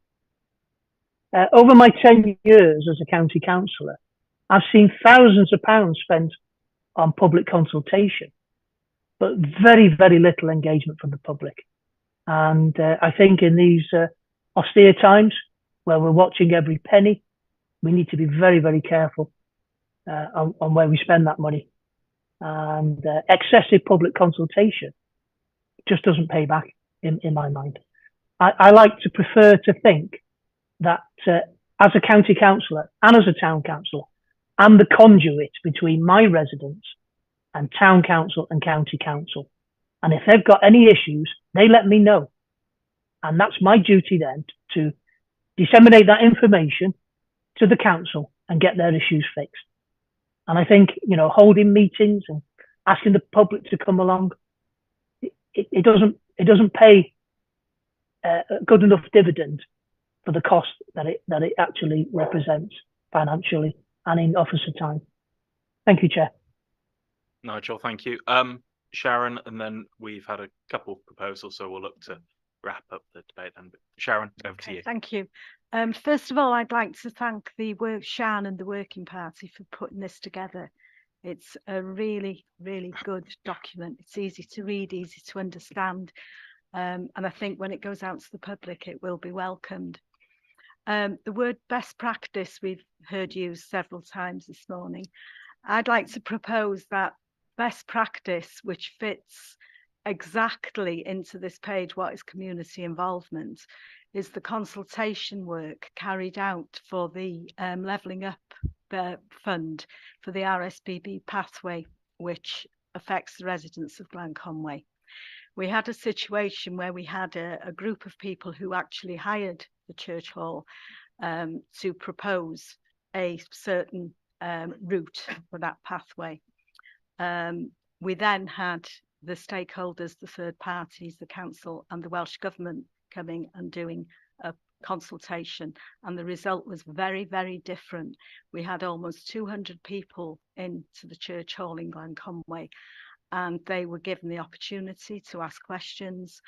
Over my 10 years as a county councillor, I've seen thousands of pounds spent on public consultation. but very, very little engagement from the public. And I think in these austere times where we're watching every penny, we need to be very, very careful on where we spend that money. And excessive public consultation just doesn't pay back in my mind. I like to prefer to think that as a county councillor and as a town councillor, I'm the conduit between my residents and town council and county council. And if they've got any issues, they let me know. And that's my duty then to disseminate that information to the council and get their issues fixed. And I think, you know, holding meetings and asking the public to come along, it doesn't pay a good enough dividend for the cost that it actually represents financially and in officer time. Thank you, Chair. Nigel, thank you. Sharon, and then we've had a couple of proposals, so we'll look to wrap up the debate then. But Sharon, over to you. Thank you. First of all, I'd like to thank Sian and the Working Party for putting this together. It's a really, really good document. It's easy to read, easy to understand. And I think when it goes out to the public, it will be welcomed. The word best practice we've heard used several times this morning. I'd like to propose that best practice, which fits exactly into this page, what is community involvement, is the consultation work carried out for the Levelling Up Fund for the RSPB pathway, which affects the residents of Glanconway. We had a situation where we had a group of people who actually hired the church hall to propose a certain route for that pathway. We then had the stakeholders, the third parties, the council and the Welsh Government coming and doing a consultation, and the result was very, very different. We had almost 200 people into the church hall in Glanconway, and they were given the opportunity to ask questions,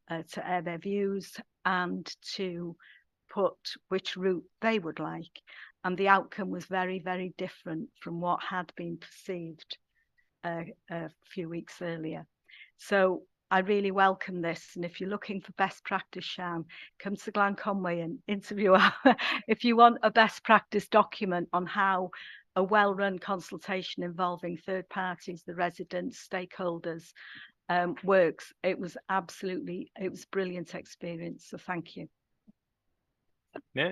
to air their views and to put which route they would like. And the outcome was very, very different from what had been perceived a few weeks earlier. So I really welcome this. And if you're looking for best practice, Sian, come to Glanconway and interview our, if you want a best practice document on how a well-run consultation involving third parties, the residents, stakeholders works. It was brilliant experience. So thank you. Yeah.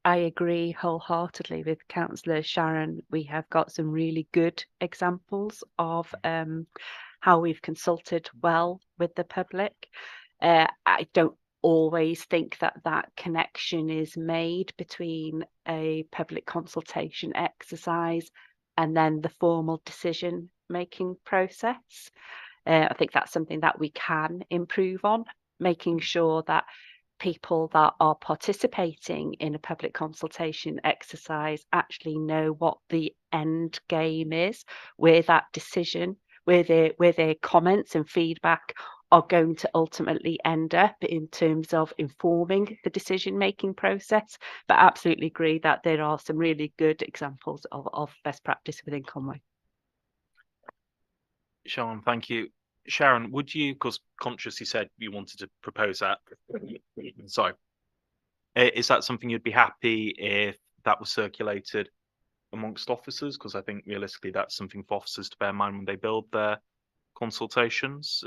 I agree wholeheartedly with Councillor Sharon. We have got some really good examples of how we've consulted well with the public. I don't always think that connection is made between a public consultation exercise and then the formal decision making process. I think that's something that we can improve on, making sure that people that are participating in a public consultation exercise actually know what the end game is, where that decision, where their comments and feedback are going to ultimately end up in terms of informing the decision-making process. But absolutely agree that there are some really good examples of best practice within Conway. Sean, thank you. Sharon, would you, because conscious you said you wanted to propose that, sorry, is that something you'd be happy if that was circulated amongst officers? Because I think realistically that's something for officers to bear in mind when they build their consultations.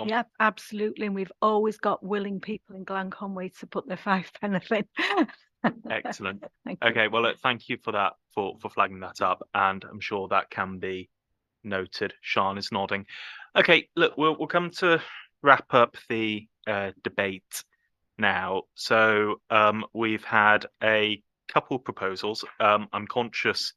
Yeah, absolutely. And we've always got willing people in Glanconway to put their 5 pence in. Excellent. Okay, well, thank you for that, for flagging that up. And I'm sure that can be noted. Sean is nodding. Okay, look, we'll come to wrap up the debate now. So we've had a couple proposals. I'm conscious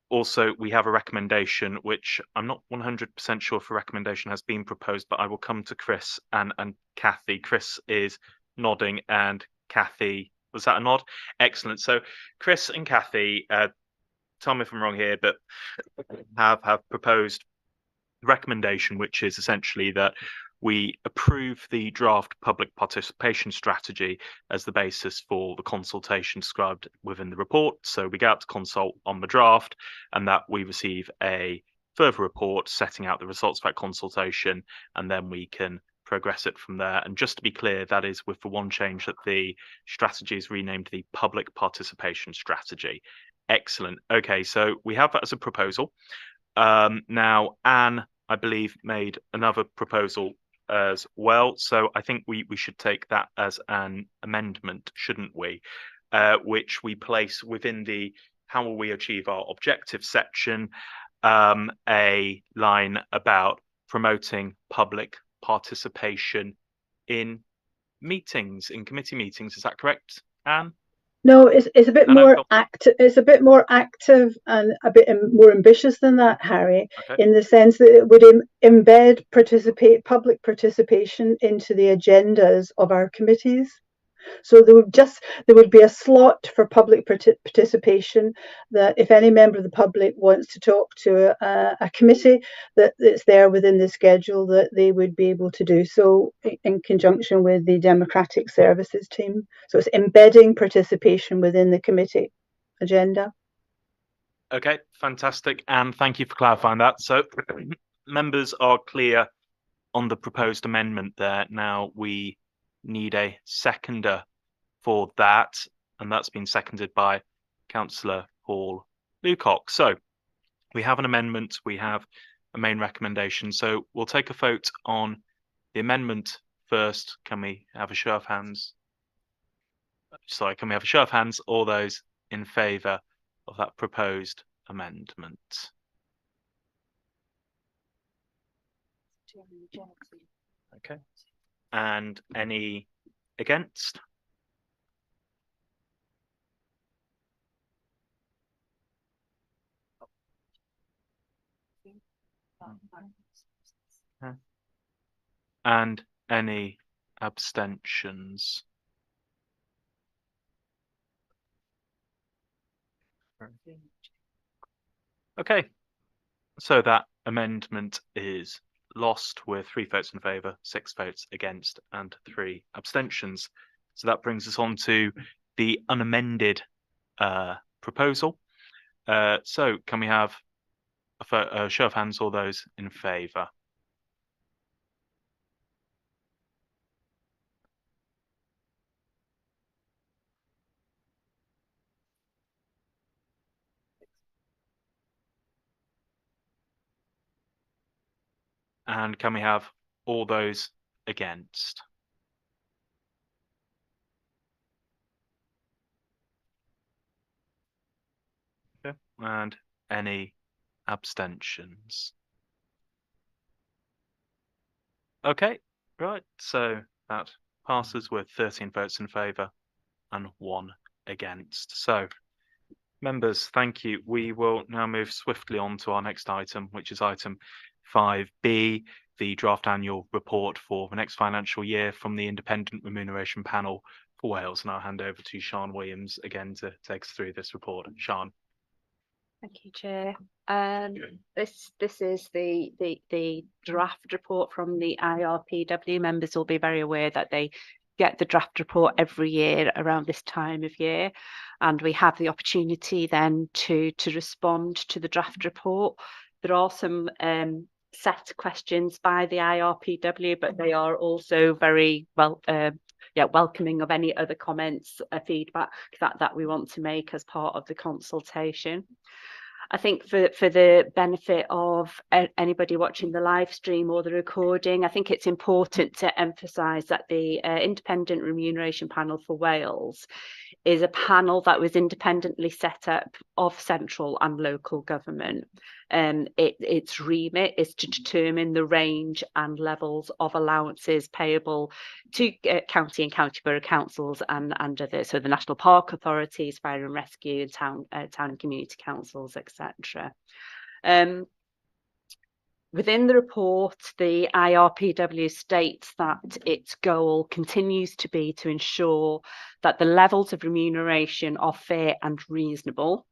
also we have a recommendation, which I'm not 100% sure if a recommendation has been proposed, but I will come to Chris and Kathy. Chris is nodding and Kathy, was that a nod? Excellent. So Chris and Kathy, tell me if I'm wrong here, but have proposed a recommendation, which is essentially that we approve the draft public participation strategy as the basis for the consultation described within the report. So we go out to consult on the draft and that we receive a further report setting out the results of that consultation, and then we can progress it from there. And just to be clear, that is with the one change that the strategy is renamed the Public Participation Strategy. Excellent. Okay, so we have that as a proposal. Now, Anne, I believe, made another proposal as well. So I think we should take that as an amendment, shouldn't we? Which we place within the how will we achieve our objective section, a line about promoting public participation in meetings, in committee meetings. Is that correct, Anne? No, it's a bit more active. It's a bit more active and a bit more ambitious than that, Harry. Okay. In the sense that it would embed public participation into the agendas of our committees. So there would be a slot for public participation, that if any member of the public wants to talk to a committee, that it's there within the schedule, that they would be able to do so in conjunction with the Democratic Services team. So it's embedding participation within the committee agenda. Okay, fantastic. And thank you for clarifying that. So members are clear on the proposed amendment there. Now we need a seconder for that, and that's been seconded by Councillor Paul Lucock. So we have an amendment, we have a main recommendation. So we'll take a vote on the amendment first. Can we have a show of hands? Sorry, can we have a show of hands? All those in favour of that proposed amendment? Okay. And any against? And any abstentions? Okay, so that amendment is lost with 3 votes in favour, 6 votes against, and 3 abstentions. So that brings us on to the unamended proposal. So can we have a show of hands, all those in favour? And can we have all those against? Okay. And any abstentions? Okay, right, so that passes with 13 votes in favour and 1 against. So members, thank you. We will now move swiftly on to our next item, which is item 5B, the draft annual report for the next financial year from the Independent Remuneration Panel for Wales. And I'll hand over to Sian Williams again to take us through this report. Sian. Thank you, Chair. This is the draft report from the IRPW. Members will be very aware that they get the draft report every year around this time of year, and we have the opportunity then to respond to the draft report. There are some set questions by the IRPW, but they are also very welcoming of any other comments, feedback that we want to make as part of the consultation. I think for the benefit of anybody watching the live stream or the recording, I think it's important to emphasise that the Independent Remuneration Panel for Wales is a panel that was independently set up of central and local government. Its remit is to determine the range and levels of allowances payable to county and county borough councils and others, so the National Park Authorities, Fire and Rescue, town and community councils, etc. Within the report, the IRPW states that its goal continues to be to ensure that the levels of remuneration are fair and reasonable,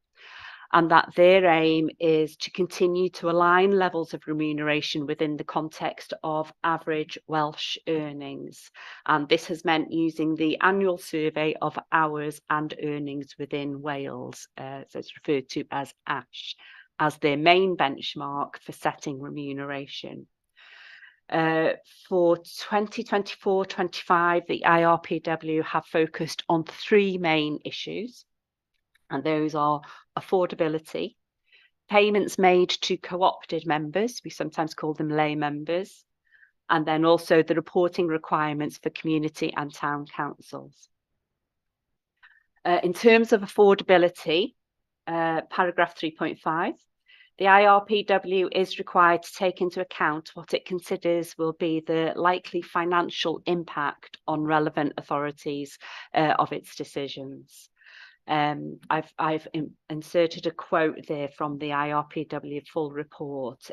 and that their aim is to continue to align levels of remuneration within the context of average Welsh earnings. And this has meant using the annual survey of hours and earnings within Wales, so it's referred to as ASH. as their main benchmark for setting remuneration. For 2024-25, the IRPW have focused on 3 main issues, and those are affordability, payments made to co-opted members, we sometimes call them lay members, and then also the reporting requirements for community and town councils. In terms of affordability, paragraph 3.5, the IRPW is required to take into account what it considers will be the likely financial impact on relevant authorities of its decisions. I've inserted a quote there from the IRPW full report.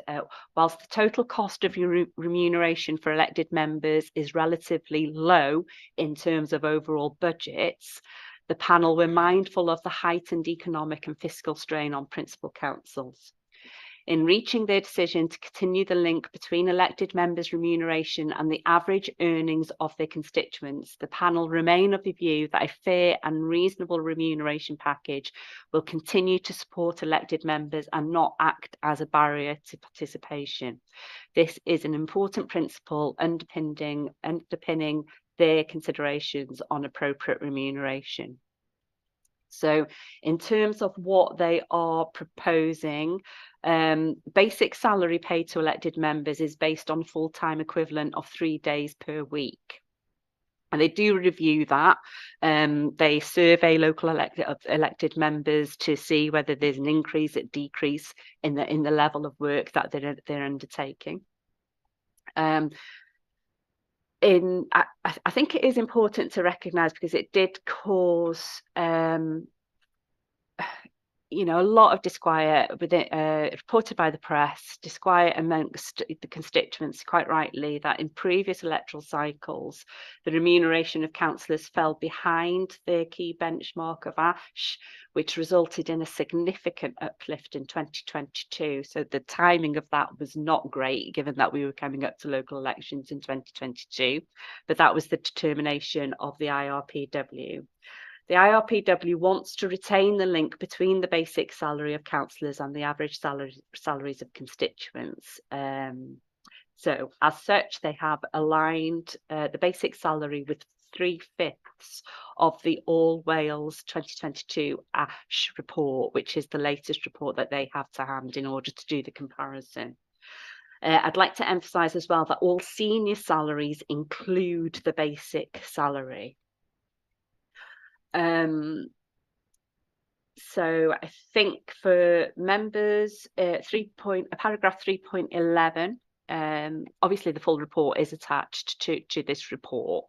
Whilst the total cost of your remuneration for elected members is relatively low in terms of overall budgets, the panel were mindful of the heightened economic and fiscal strain on principal councils. In reaching their decision to continue the link between elected members' remuneration and the average earnings of their constituents, the panel remain of the view that a fair and reasonable remuneration package will continue to support elected members and not act as a barrier to participation. This is an important principle underpinning their considerations on appropriate remuneration. So in terms of what they are proposing, basic salary paid to elected members is based on full-time equivalent of 3 days per week. And they do review that. They survey local elected members to see whether there's an increase or decrease in the level of work that they're undertaking. I think it is important to recognise, because it did cause a lot of disquiet reported by the press, disquiet amongst the constituents, quite rightly, that in previous electoral cycles the remuneration of councillors fell behind their key benchmark of ASH, which resulted in a significant uplift in 2022. So the timing of that was not great, given that we were coming up to local elections in 2022, but that was the determination of the IRPW. The IRPW wants to retain the link between the basic salary of councillors and the average salaries of constituents. So as such, they have aligned the basic salary with 3/5 of the All Wales 2022 ASH report, which is the latest report that they have to hand in order to do the comparison. I'd like to emphasise as well that all senior salaries include the basic salary. So I think for members, paragraph 3.11, obviously the full report is attached to this report,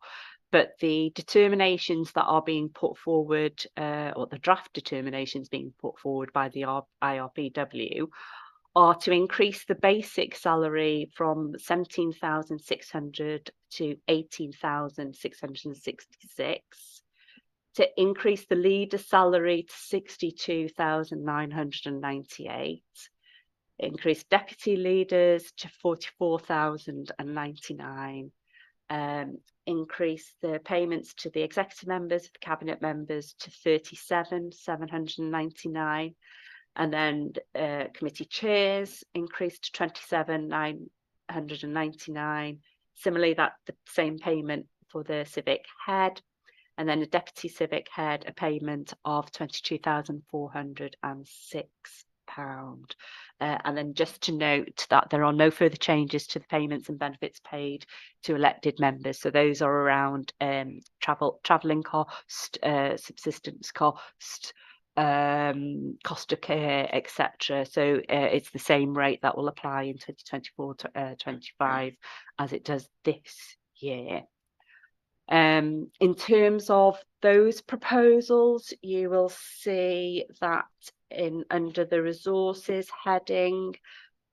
but the determinations that are being put forward, or the draft determinations being put forward by the IRPW, are to increase the basic salary from 17,600 to 18,666. To increase the leader salary to 62,998, increase deputy leaders to 44,099, increase the payments to the executive members, the cabinet members to 37,799, and then committee chairs increased to 27,999. Similarly, that the same payment for the civic head. And then a deputy civic head, a payment of £22,406. And then just to note that there are no further changes to the payments and benefits paid to elected members. So those are around travelling cost, subsistence cost, cost of care, etc. So it's the same rate that will apply in 2024-25 as it does this year. In terms of those proposals, you will see that under the resources heading,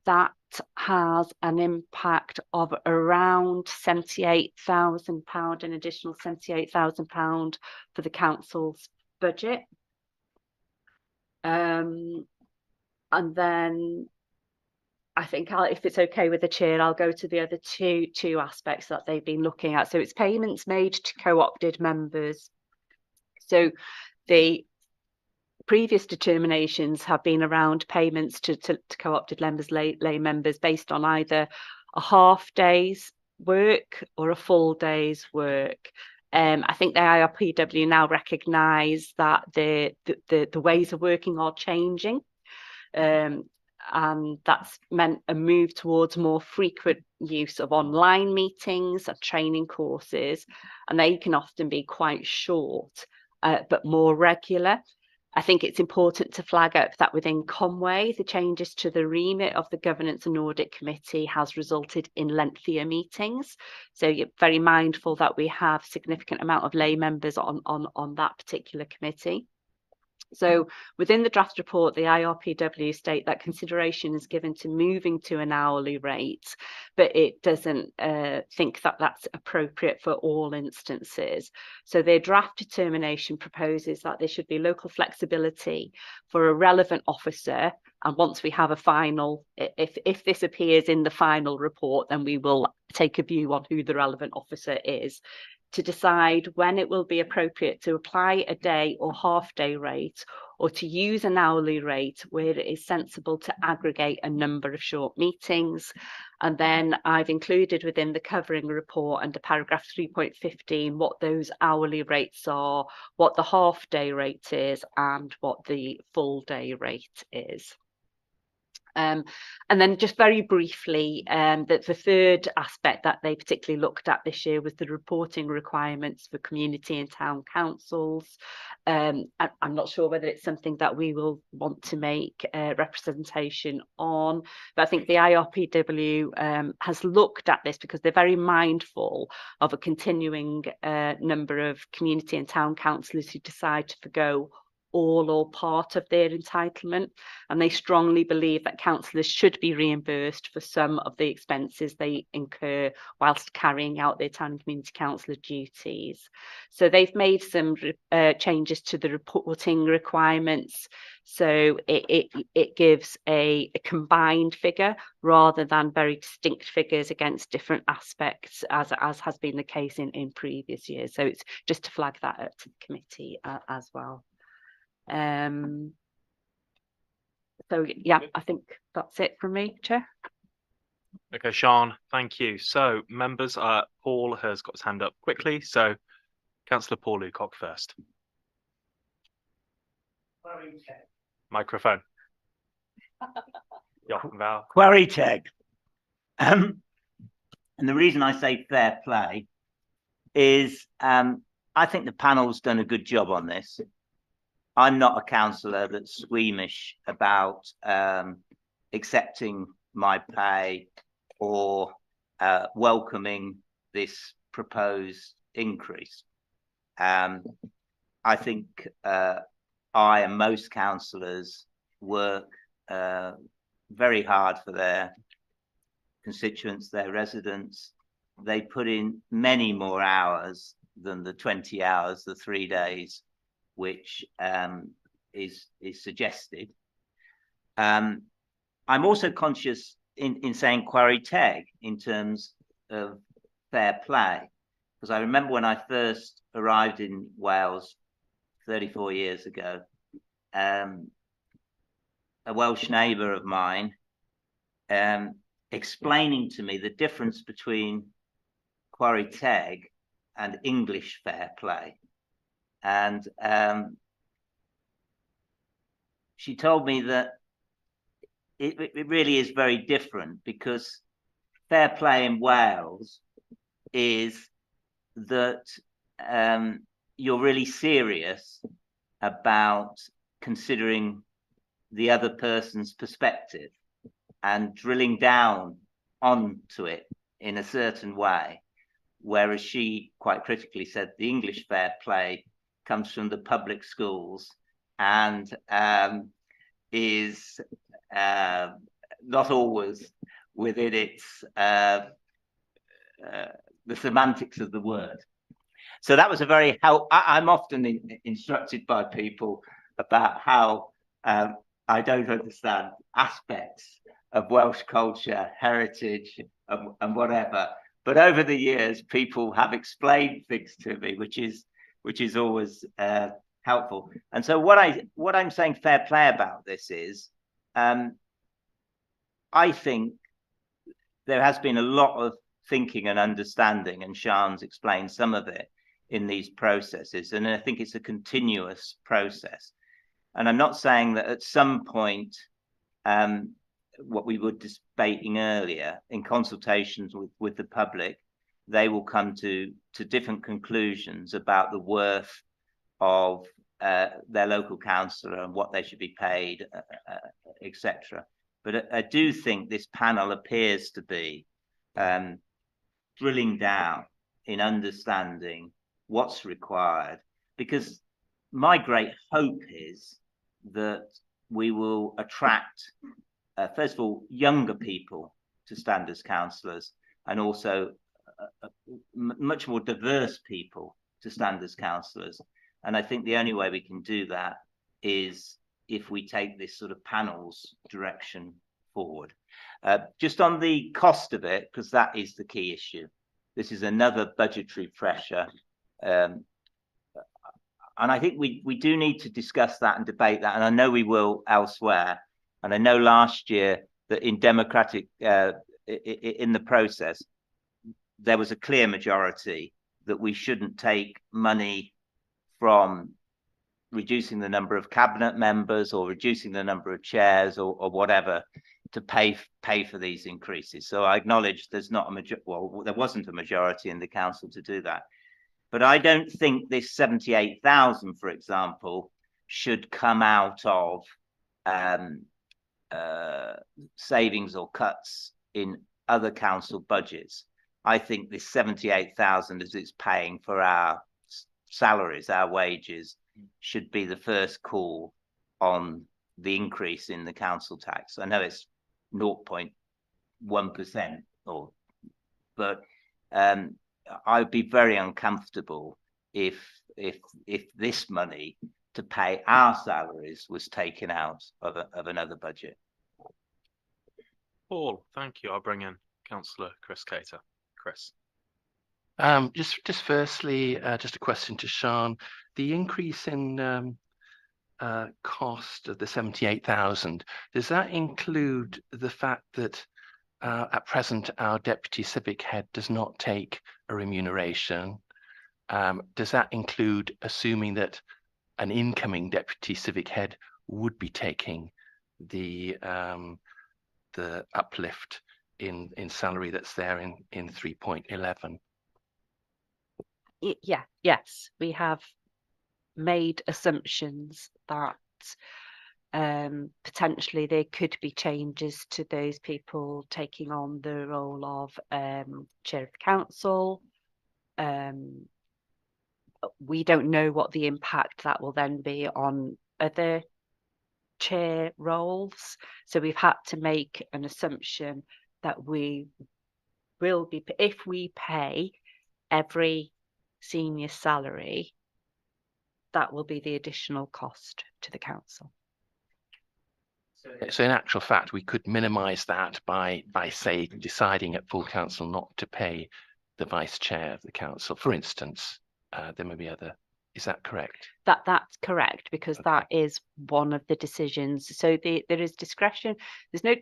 that has an impact of around £78,000, an additional £78,000 for the council's budget. And then I think if it's okay with the chair, I'll go to the other two aspects that they've been looking at. So it's payments made to co-opted members. So the previous determinations have been around payments to co-opted members, lay members, based on either a half day's work or a full day's work. I think the IRPW now recognise that the ways of working are changing, and that's meant a move towards more frequent use of online meetings and training courses, and they can often be quite short, but more regular. I think it's important to flag up that within Conway, the changes to the remit of the Governance and Audit Committee has resulted in lengthier meetings. So you're very mindful that we have significant amount of lay members on that particular committee. So within the draft report, the IRPW state that consideration is given to moving to an hourly rate, but it doesn't think that that's appropriate for all instances. So their draft determination proposes that there should be local flexibility for a relevant officer. And once we have a final, if this appears in the final report, then we will take a view on who the relevant officer is, to decide when it will be appropriate to apply a day or half day rate, or to use an hourly rate where it is sensible to aggregate a number of short meetings. And then I've included within the covering report under paragraph 3.15 what those hourly rates are, what the half day rate is, and what the full day rate is. And then just very briefly, the third aspect that they particularly looked at this year was the reporting requirements for community and town councils. I'm not sure whether it's something that we will want to make representation on, but I think the IRPW has looked at this because they're very mindful of a continuing number of community and town councillors who decide to forgo all or part of their entitlement, and they strongly believe that councillors should be reimbursed for some of the expenses they incur whilst carrying out their town and community councillor duties. So they've made some changes to the reporting requirements, so it gives a combined figure rather than very distinct figures against different aspects, as has been the case in previous years. So it's just to flag that up to the committee as well. So yeah, I think that's it from me, Chair. Okay, Sean, thank you. So members, Paul has got his hand up quickly. So Councillor Paul Lucock first. Microphone. Quarry tag. And the reason I say fair play is I think the panel's done a good job on this. I'm not a councillor that's squeamish about accepting my pay or welcoming this proposed increase. I think I and most councillors work very hard for their constituents, their residents. They put in many more hours than the 20 hours, the 3 days, which is suggested. I'm also conscious in saying quarry teg in terms of fair play, because I remember when I first arrived in Wales 34 years ago, a Welsh neighbour of mine explaining to me the difference between quarry teg and English fair play. And she told me that it really is very different, because fair play in Wales is that you're really serious about considering the other person's perspective and drilling down onto it in a certain way. Whereas she quite critically said the English fair play comes from the public schools and is not always within its the semantics of the word. So that was a very I'm often instructed by people about how I don't understand aspects of Welsh culture, heritage, and whatever. But over the years, people have explained things to me, which is always helpful. And so what I'm saying fair play about this is, I think there has been a lot of thinking and understanding, and Sian's explained some of it in these processes. And I think it's a continuous process. And I'm not saying that at some point, what we were debating earlier, in consultations with the public, they will come to different conclusions about the worth of their local councillor and what they should be paid, etc. But I do think this panel appears to be drilling down in understanding what's required, because my great hope is that we will attract, first of all, younger people to stand as councillors, and also much more diverse people to stand as councillors. And I think the only way we can do that is if we take this sort of panel's direction forward. Just on the cost of it, because that is the key issue. This is another budgetary pressure. And I think we do need to discuss that and debate that. And I know we will elsewhere. And I know last year that in democratic, in the process, there was a clear majority that we shouldn't take money from reducing the number of cabinet members or reducing the number of chairs or whatever to pay for these increases. So I acknowledge there's not a there wasn't a majority in the council to do that. But I don't think this 78,000, for example, should come out of savings or cuts in other council budgets. I think this 78,000, as it's paying for our salaries, our wages, should be the first call on the increase in the council tax. I know it's 0.1%, but I'd be very uncomfortable if this money to pay our salaries was taken out of another budget. Paul, thank you. I'll bring in Councillor Chris Cater. Chris. Just firstly, just a question to Sian. The increase in cost of the 78,000, does that include the fact that at present our deputy civic head does not take a remuneration? Does that include assuming that an incoming deputy civic head would be taking the uplift in salary that's there in 3.11? Yeah, yes, we have made assumptions that potentially there could be changes to those people taking on the role of chair of the council. We don't know what the impact that will then be on other chair roles, so we've had to make an assumption that we will be, if we pay every senior salary, that will be the additional cost to the council. So in actual fact, we could minimise that by say deciding at full council not to pay the vice chair of the council, for instance. There may be other. Is that correct? That's correct, because that is one of the decisions. So there is discretion. There's no.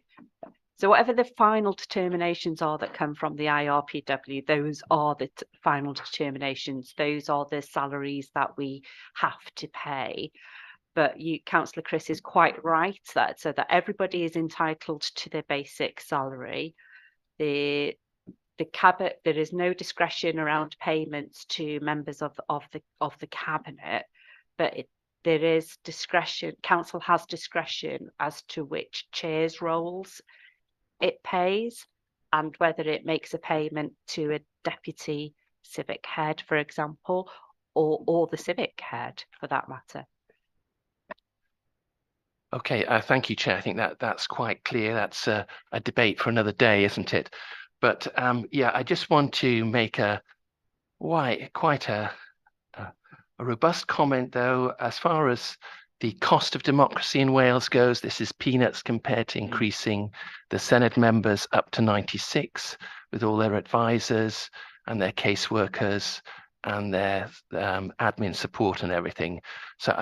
So whatever the final determinations are that come from the IRPW, those are the final determinations. Those are the salaries that we have to pay. But Councillor Chris is quite right so that everybody is entitled to their basic salary. The cabinet, there is no discretion around payments to members of the cabinet, but there is discretion. Council has discretion as to which chairs' roles it pays and whether it makes a payment to a deputy civic head, for example, or the civic head for that matter. Okay, thank you, Chair. I think that's quite clear. That's a debate for another day, isn't it? But yeah, I just want to make quite a robust comment, though, as far as the cost of democracy in Wales goes. This is peanuts compared to increasing the Senedd members up to 96 with all their advisors and their caseworkers and their admin support and everything. So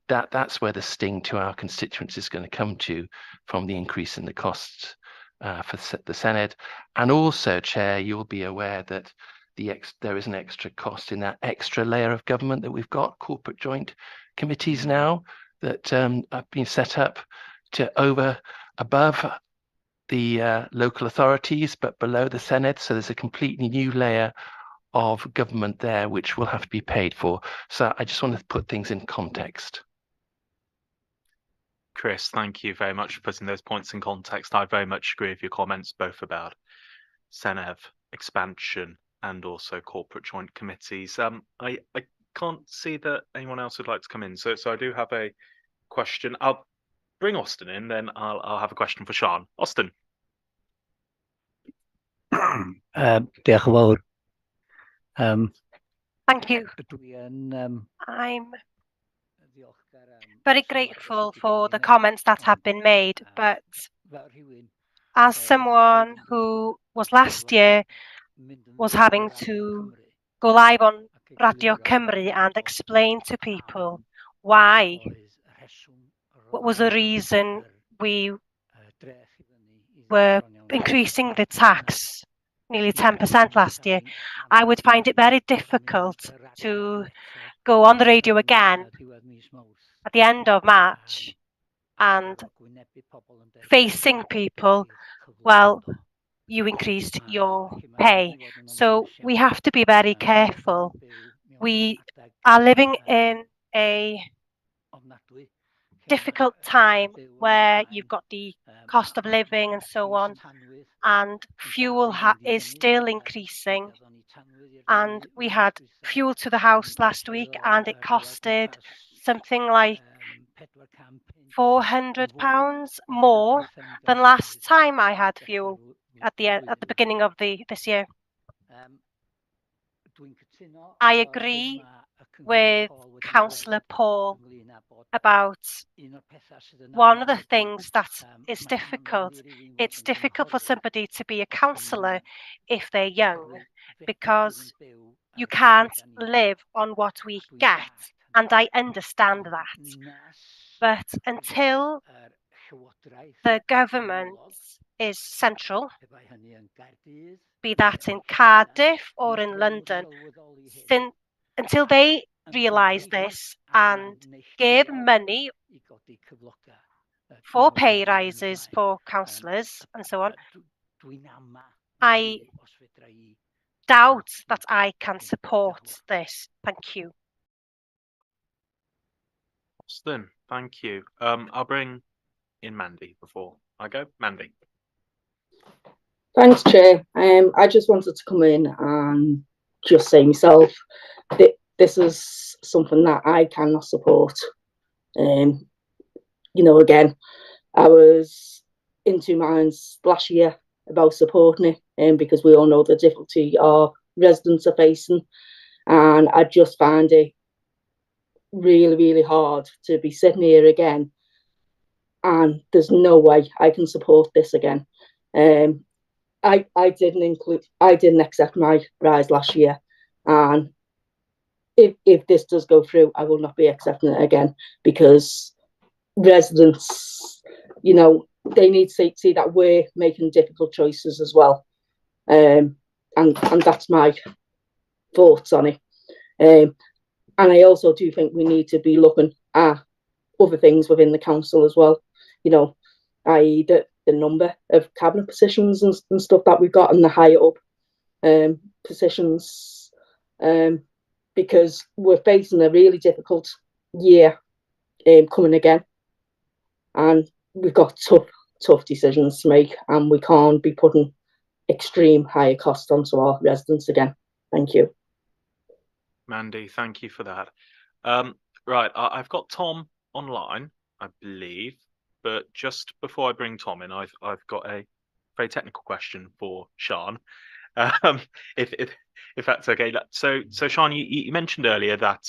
that's where the sting to our constituents is going to come to, from the increase in the costs for the Senedd. And also, Chair, you'll be aware that there is an extra cost in that extra layer of government that we've got, corporate joint committees now that have been set up to above the local authorities, but below the Senedd. So there's a completely new layer of government there, which will have to be paid for. So I just wanted to put things in context. Chris, thank you very much for putting those points in context. I very much agree with your comments, both about Senedd expansion and also corporate joint committees. I can't see that anyone else would like to come in. So I do have a question. I'll bring Austin in, then I'll have a question for Sian. Austin. Diolch yn fawr. Thank you. I'm very grateful for the comments that have been made, but as someone who was last year was having to go live on Radio Cymru and explain to people why, what was the reason we were increasing the tax nearly 10% last year, I would find it very difficult to go on the radio again at the end of March and facing people, well, you increased your pay. So we have to be very careful. We are living in a difficult time where you've got the cost of living and so on, and fuel is still increasing. And we had fuel to the house last week and it costed something like £400 more than last time I had fuel at the beginning of this year. I agree with Councillor Paul about one of the things that is difficult. It's difficult for somebody to be a councillor if they're young, because you can't live on what we get, and I understand that. But until the government is central, be that in Cardiff or in London, until they realise this and give money for pay rises for councillors and so on, I doubt that I can support this. Thank you. Austin, thank you. I'll bring in Mandy before I go. Mandy. Thanks, Chair. I just wanted to come in and just say myself that this is something that I cannot support. You know, again, I was in two minds last year about supporting it, because we all know the difficulty our residents are facing, and I just find it really, really hard to be sitting here again, and there's no way I can support this again. I didn't accept my rise last year, and if this does go through, I will not be accepting it again, because residents, you know, they need to see that we're making difficult choices as well, and that's my thoughts on it. And I also do think we need to be looking at other things within the council as well, you know, i.e. the number of cabinet positions and stuff that we've got, and the higher up positions, because we're facing a really difficult year coming again, and we've got tough decisions to make, and we can't be putting extreme higher costs onto our residents again. Thank you. Mandy, thank you for that. Right, I've got Tom online, I believe, but just before I bring Tom in, I've got a very technical question for Sian, if that's okay. So Sian, you mentioned earlier that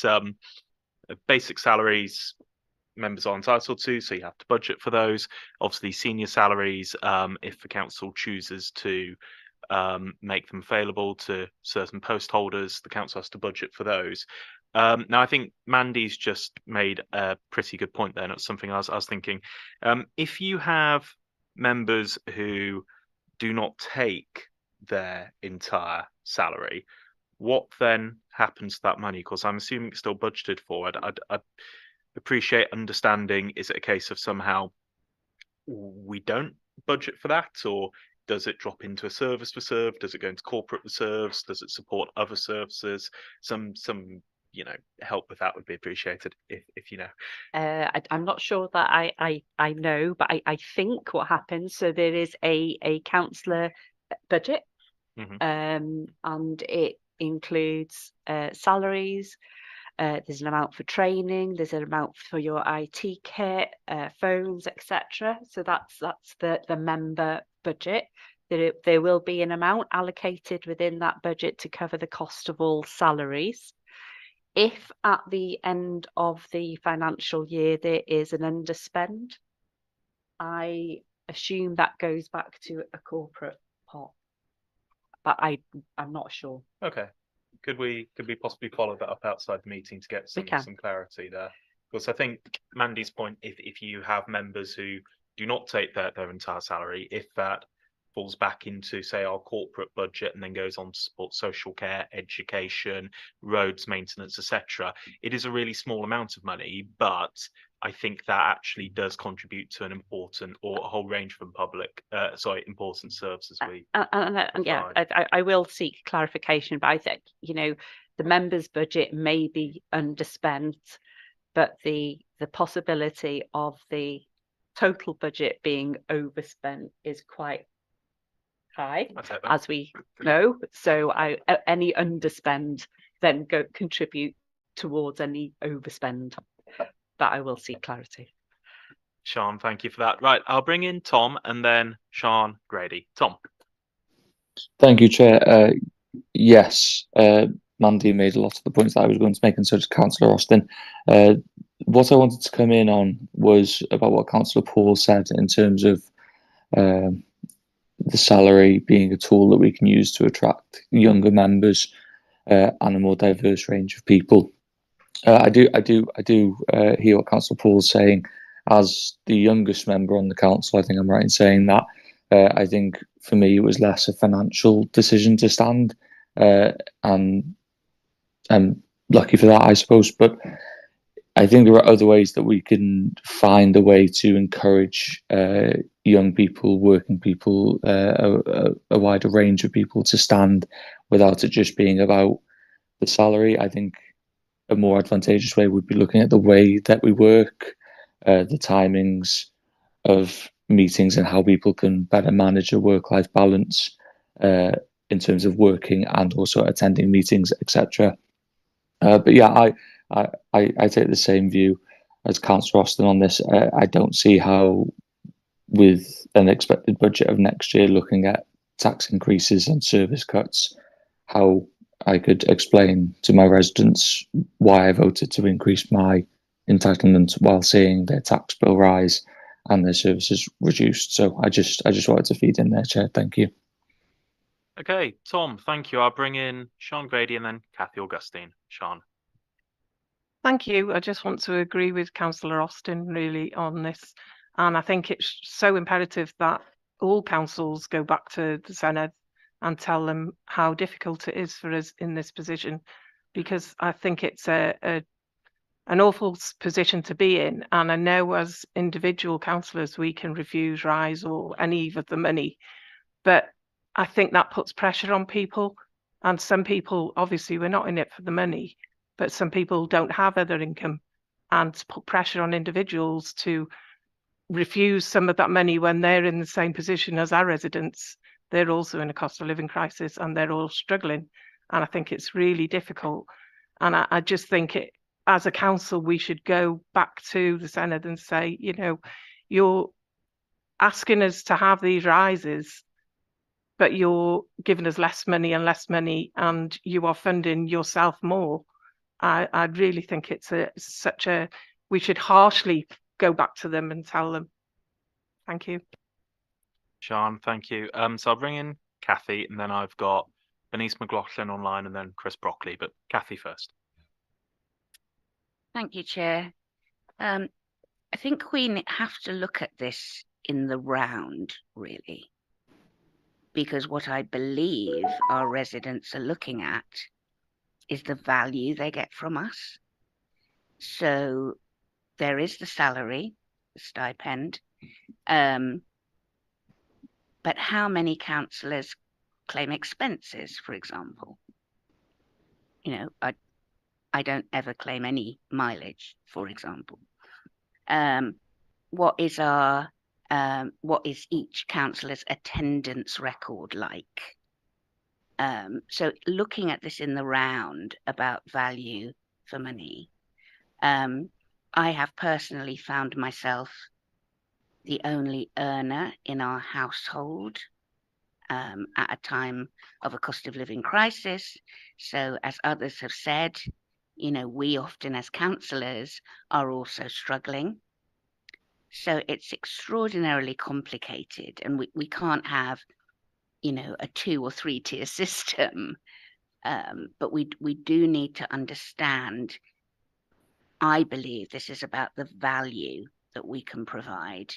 basic salaries members are entitled to, so you have to budget for those. Obviously, senior salaries, if the council chooses to make them available to certain post holders. The council has to budget for those. Now, I think Mandy's just made a pretty good point there, and it's something I was thinking. If you have members who do not take their entire salary, what then happens to that money? Because I'm assuming it's still budgeted for. I'd appreciate understanding, is it a case of somehow we don't budget for that, or does it drop into a service reserve? Does it go into corporate reserves? Does it support other services? Some help with that would be appreciated if you know. I'm not sure that I know, but I think what happens, so there is a councillor budget, and it includes salaries. There's an amount for training. There's an amount for your IT kit, phones, etc. So that's the member budget. There will be an amount allocated within that budget to cover the cost of all salaries. If at the end of the financial year there is an underspend, I assume that goes back to a corporate pot, but I'm not sure. Okay. Could we possibly follow that up outside the meeting to get some clarity there? Because I think Mandy's point, if you have members who do not take their entire salary, if that falls back into, say, our corporate budget and then goes on to support social care, education, roads maintenance, etc., it is a really small amount of money, but I think that actually does contribute to an important, or a whole range of important services I will seek clarification, but I think, the members' budget may be underspent, but the possibility of the total budget being overspent is quite high, as we know. So any underspend then contribute towards any overspend. But I will seek clarity. Sean, thank you for that. Right, I'll bring in Tom and then Sean Grady. Tom. Thank you, Chair. Yes, Mandy made a lot of the points that I was going to make, and so did Councillor Austin. What I wanted to come in on was about what Councillor Paul said in terms of the salary being a tool that we can use to attract younger members and a more diverse range of people. I do hear what Councillor Paul's saying. As the youngest member on the council, I think I'm right in saying that. I think for me it was less a financial decision to stand, and I'm lucky for that, I suppose. But I think there are other ways that we can find a way to encourage young people, working people, a wider range of people to stand without it just being about the salary. I think a more advantageous way would be looking at the way that we work, the timings of meetings, and how people can better manage a work-life balance in terms of working and also attending meetings, etc. But yeah, I take the same view as Councillor Austin on this. I don't see how, with an expected budget of next year looking at tax increases and service cuts, how I could explain to my residents why I voted to increase my entitlement while seeing their tax bill rise and their services reduced. So I just wanted to feed in there, Chair. Thank you. Okay, Tom, thank you. I'll bring in Sean Grady and then Cathy Augustine. Sean. Thank you. I just want to agree with Councillor Austin really on this. And I think it's so imperative that all councils go back to the Senedd and tell them how difficult it is for us in this position, because I think it's an awful position to be in. And I know as individual councillors we can refuse rise or any of the money, but I think that puts pressure on people. And some people, obviously we're not in it for the money, but some people don't have other income, and to put pressure on individuals to refuse some of that money when they're in the same position as our residents. They're also in a cost of living crisis and they're all struggling. And I think it's really difficult. And I just think as a council, we should go back to the Senedd and say, you're asking us to have these rises, but you're giving us less money, and you are funding yourself more. I really think it's we should harshly go back to them and tell them. Thank you. Sean, thank you. So I'll bring in Kathy, and then I've got Bernice McLaughlin online, and then Chris Brockley. But Kathy first. Thank you, Chair. I think we have to look at this in the round, really, because what I believe our residents are looking at is the value they get from us. So there is the salary, the stipend, but how many councillors claim expenses, for example? You know, I don't ever claim any mileage, for example. What is each councillor's attendance record like? So looking at this in the round about value for money, I have personally found myself the only earner in our household at a time of a cost of living crisis. So as others have said, you know, we often as councillors are also struggling. So it's extraordinarily complicated, and we can't have, you know, a 2 or 3 tier system. But we do need to understand, I believe this is about the value that we can provide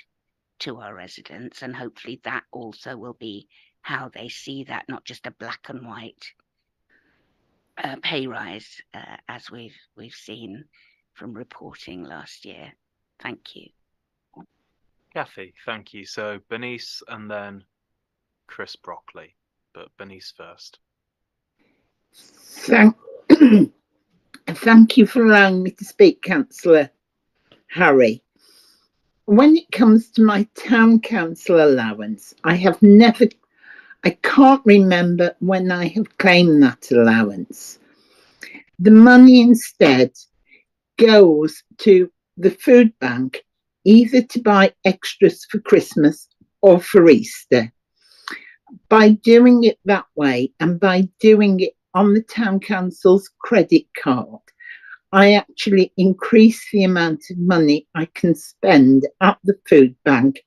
to our residents, and hopefully that also will be how they see that, not just a black and white pay rise, as we've seen from reporting last year. Thank you. Kathy, thank you. So Bernice and then Chris Brockley, but Bernice first. Thank you for allowing me to speak, Councillor Harry. When it comes to my town council allowance, I can't remember when I have claimed that allowance. The money instead goes to the food bank, either to buy extras for Christmas or for Easter. By doing it that way, and by doing it on the town council's credit card, I actually increase the amount of money I can spend at the food bank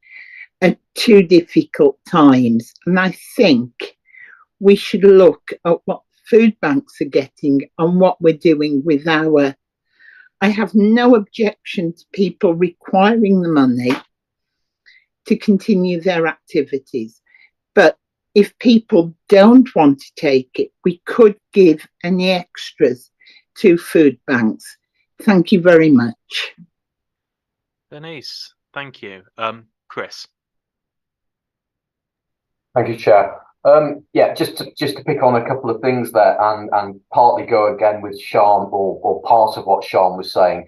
at 2 difficult times. And I think we should look at what food banks are getting and what we're doing with our. I have no objection to people requiring the money to continue their activities. But if people don't want to take it, we could give any extras to food banks. Thank you very much. Bernice, thank you. Chris. Thank you, Chair. Yeah, just to pick on a couple of things there, and partly go again with Sian, or part of what Sian was saying.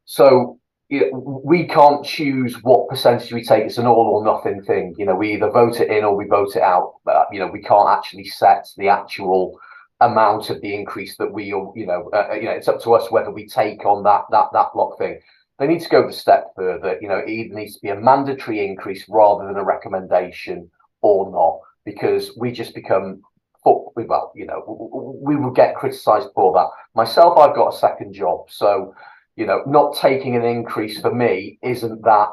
So we can't choose what percentage we take. It's an all or nothing thing. You know, we either vote it in or we vote it out. You know, we can't actually set the actual amount of the increase that we, it's up to us whether we take on that block thing. They need to go the step further. You know, it either needs to be a mandatory increase rather than a recommendation or not, because we just become, well, you know, we will get criticised for that. Myself, I've got a second job, so, you know, not taking an increase for me isn't that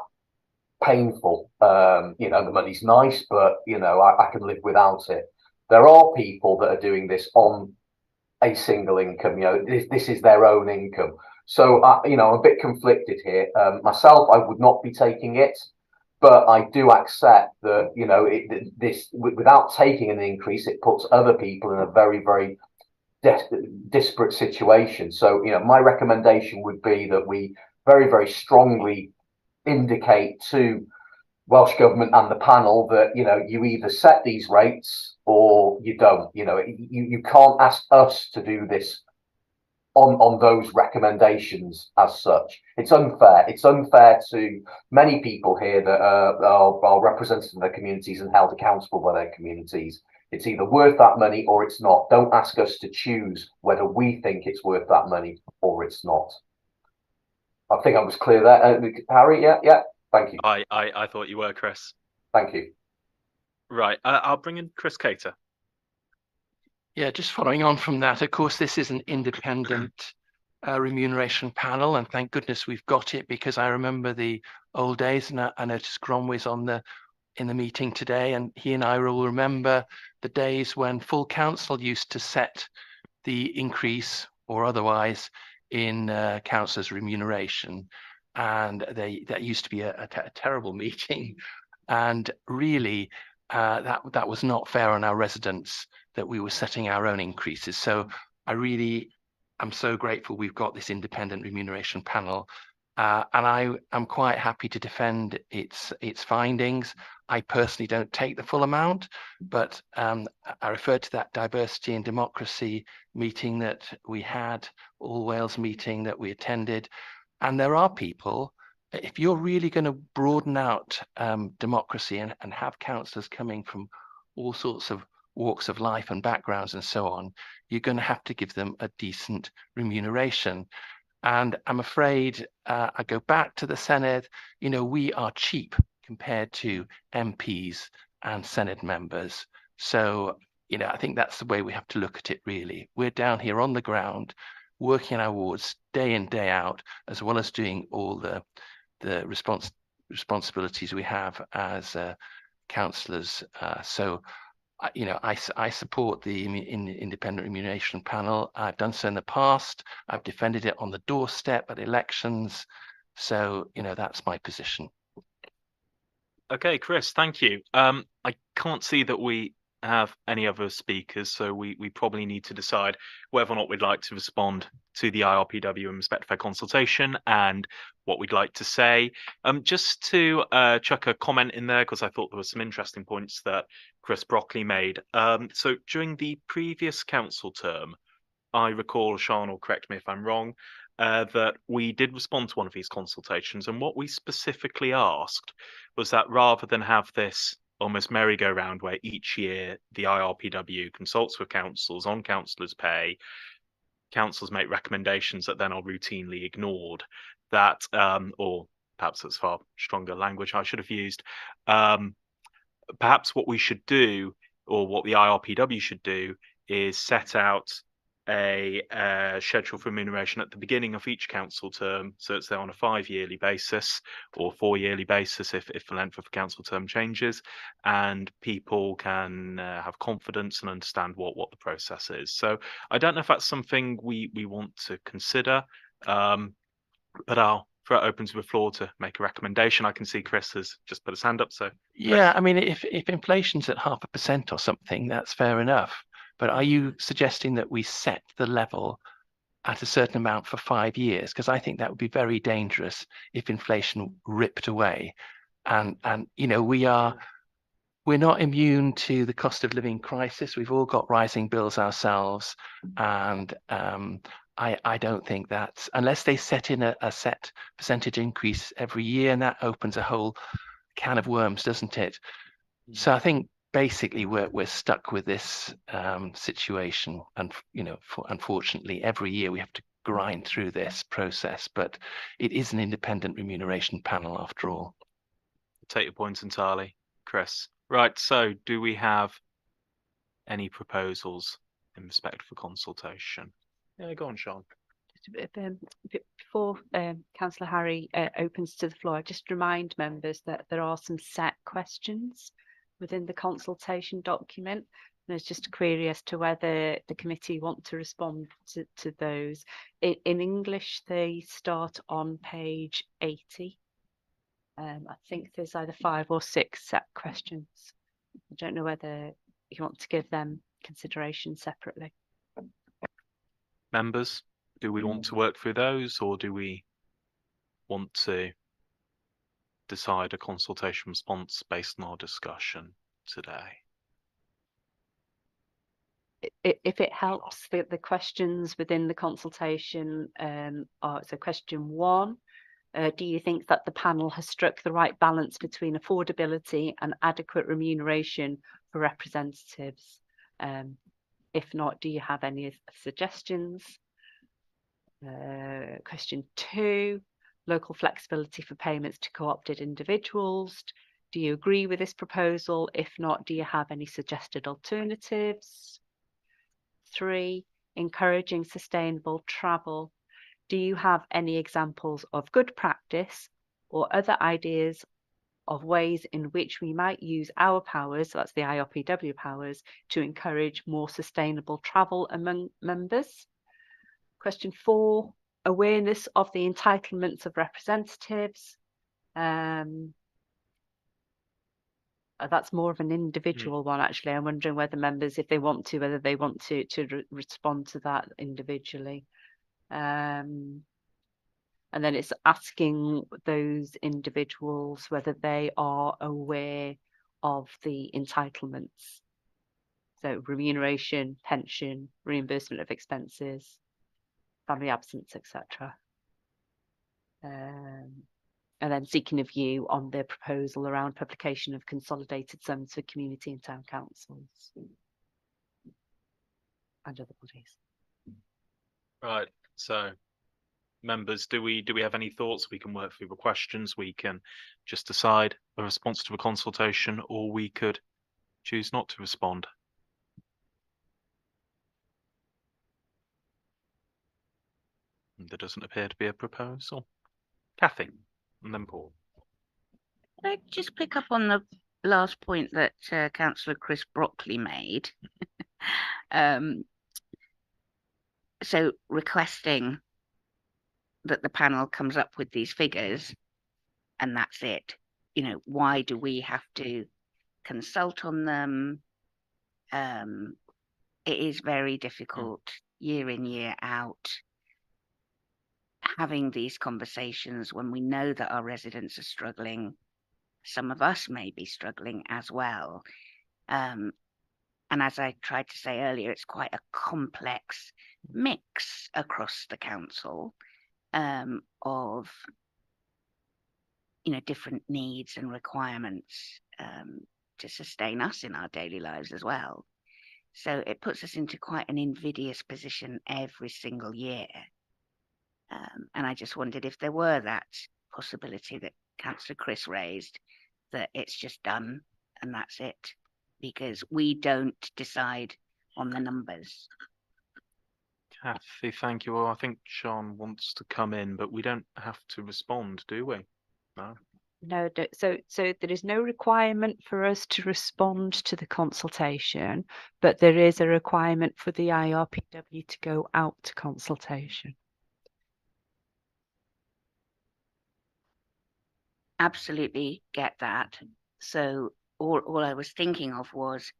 painful. You know, the money's nice, but, you know, I can live without it. There are people that are doing this on a single income. You know, this is their own income. So, you know, I'm a bit conflicted here. Myself, I would not be taking it, but I do accept that, you know, without taking an increase, it puts other people in a very, very disparate situation. So, you know, my recommendation would be that we very, very strongly indicate to Welsh Government and the panel that, you know, you either set these rates or you don't. You know, you can't ask us to do this on those recommendations as such. It's unfair. It's unfair to many people here that are represented in their communities and held accountable by their communities. It's either worth that money or it's not. Don't ask us to choose whether we think it's worth that money or it's not. I think I was clear there. Harry, yeah. Thank you. I thought you were, Chris. Thank you. Right, I'll bring in Chris Cater. Yeah, just following on from that, of course, this is an independent remuneration panel, and thank goodness we've got it, because I remember the old days, and I noticed Grom was on the in the meeting today, and he and I will remember the days when full council used to set the increase or otherwise in councillors' remuneration, and that used to be a terrible meeting, and really that was not fair on our residents that we were setting our own increases. So I'm so grateful we've got this independent remuneration panel, and I am quite happy to defend its findings. I personally don't take the full amount, but I refer to that diversity and democracy meeting that we had, All Wales meeting that we attended, and there are people, if you're really going to broaden out democracy and have councillors coming from all sorts of walks of life and backgrounds and so on, you're going to have to give them a decent remuneration. And I'm afraid I go back to the Senedd, we are cheap compared to MPs and Senedd members. So, I think that's the way we have to look at it, really. We're down here on the ground, working in our wards day in, day out, as well as doing all the responsibilities we have as councillors. So, I support the independent remuneration panel. I've done so in the past. I've defended it on the doorstep at elections. So, that's my position. Okay, Chris, thank you. I can't see that we have any other speakers, so we probably need to decide whether or not we'd like to respond to the IRPW in respect of their consultation and what we'd like to say. Just to chuck a comment in there, because I thought there were some interesting points that Chris Brockley made. So during the previous council term, I recall, Sian will correct me if I'm wrong, that we did respond to one of these consultations, and what we specifically asked was that rather than have this almost merry-go-round where each year the IRPW consults with councils on councillors' pay, councils make recommendations that then are routinely ignored, that, or perhaps that's far stronger language I should have used, perhaps what we should do, or what the IRPW should do, is set out a schedule for remuneration at the beginning of each council term, so it's there on a 5-yearly basis or 4-yearly basis if the length of the council term changes, and people can have confidence and understand what the process is. So I don't know if that's something we want to consider, but I'll throw it open to the floor to make a recommendation. I can see Chris has just put his hand up. So yeah, I mean, if inflation's at 0.5% or something, that's fair enough. But are you suggesting that we set the level at a certain amount for 5 years? Because I think that would be very dangerous if inflation ripped away. And we're not immune to the cost of living crisis. We've all got rising bills ourselves. And I don't think that's, unless they set in a set percentage increase every year, and that opens a whole can of worms, doesn't it? So I think basically we're stuck with this situation, and unfortunately every year we have to grind through this process, but it is an independent remuneration panel after all. Take your points entirely, Chris. Right, so do we have any proposals in respect for consultation? Yeah, go on, Sian. Before Councillor Harry opens to the floor, I just remind members that there are some set questions within the consultation document. There's just a query as to whether the committee want to respond to those. In English, they start on page 80. I think there's either 5 or 6 set questions. I don't know whether you want to give them consideration separately. Members, do we want to work through those, or do we want to decide a consultation response based on our discussion today? If it helps, the questions within the consultation are, so question 1, do you think that the panel has struck the right balance between affordability and adequate remuneration for representatives? If not, do you have any suggestions? Question 2, local flexibility for payments to co-opted individuals. Do you agree with this proposal? If not, do you have any suggested alternatives? 3, encouraging sustainable travel. Do you have any examples of good practice or other ideas of ways in which we might use our powers, so that's the IRPW powers, to encourage more sustainable travel among members. Question 4, awareness of the entitlements of representatives. That's more of an individual one, actually. I'm wondering whether members, if they want to, whether they want to respond to that individually. And then it's asking those individuals whether they are aware of the entitlements. So remuneration, pension, reimbursement of expenses, family absence, etc. And then seeking a view on the proposal around publication of consolidated sums for community and town councils and other bodies. Right. So, members, do we have any thoughts? We can work through the questions. We can just decide a response to a consultation, or we could choose not to respond. There doesn't appear to be a proposal. Kathy, and then Paul. Can I just pick up on the last point that Councillor Chris Brockley made? So requesting that the panel comes up with these figures and that's it. You know, why do we have to consult on them? It is very difficult year in, year out, having these conversations when we know that our residents are struggling. Some of us may be struggling as well. And as I tried to say earlier, it's quite a complex mix across the council of, you know, different needs and requirements to sustain us in our daily lives as well. So it puts us into quite an invidious position every single year. And I just wondered if there were that possibility that Councillor Chris raised, that it's just done and that's it, because we don't decide on the numbers. Kathy, thank you. Well, I think Sean wants to come in, but we don't have to respond, do we? No. No, so there is no requirement for us to respond to the consultation, but there is a requirement for the IRPW to go out to consultation. Absolutely get that. So all I was thinking of was,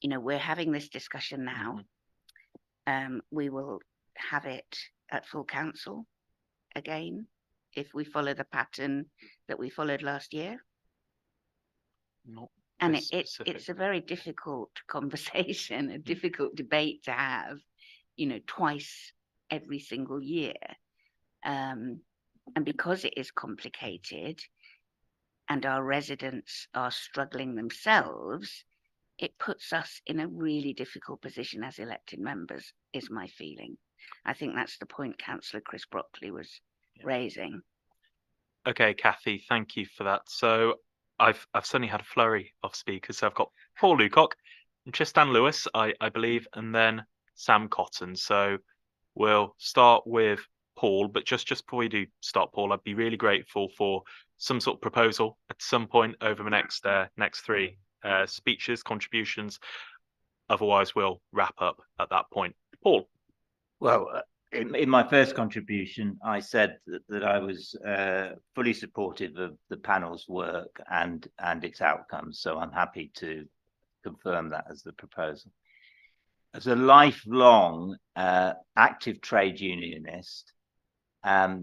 you know, we're having this discussion now. We will have it at full council again if we follow the pattern that we followed last year. Not and this it's a very difficult conversation, a difficult debate to have, you know, twice every single year. And because it is complicated and our residents are struggling themselves, it puts us in a really difficult position as elected members, is my feeling. I think that's the point Councillor Chris Brockley was raising. Okay, Kathy, thank you for that. So I've certainly had a flurry of speakers. So I've got Paul Lucock and Tristan Lewis, I believe, and then Sam Cotton. So we'll start with Paul, but just before we do start, Paul, I'd be really grateful for some sort of proposal at some point over the next three speeches, contributions. Otherwise, we'll wrap up at that point. Paul. Well, in my first contribution, I said that I was fully supportive of the panel's work and its outcomes. So I'm happy to confirm that as the proposal. As a lifelong active trade unionist, there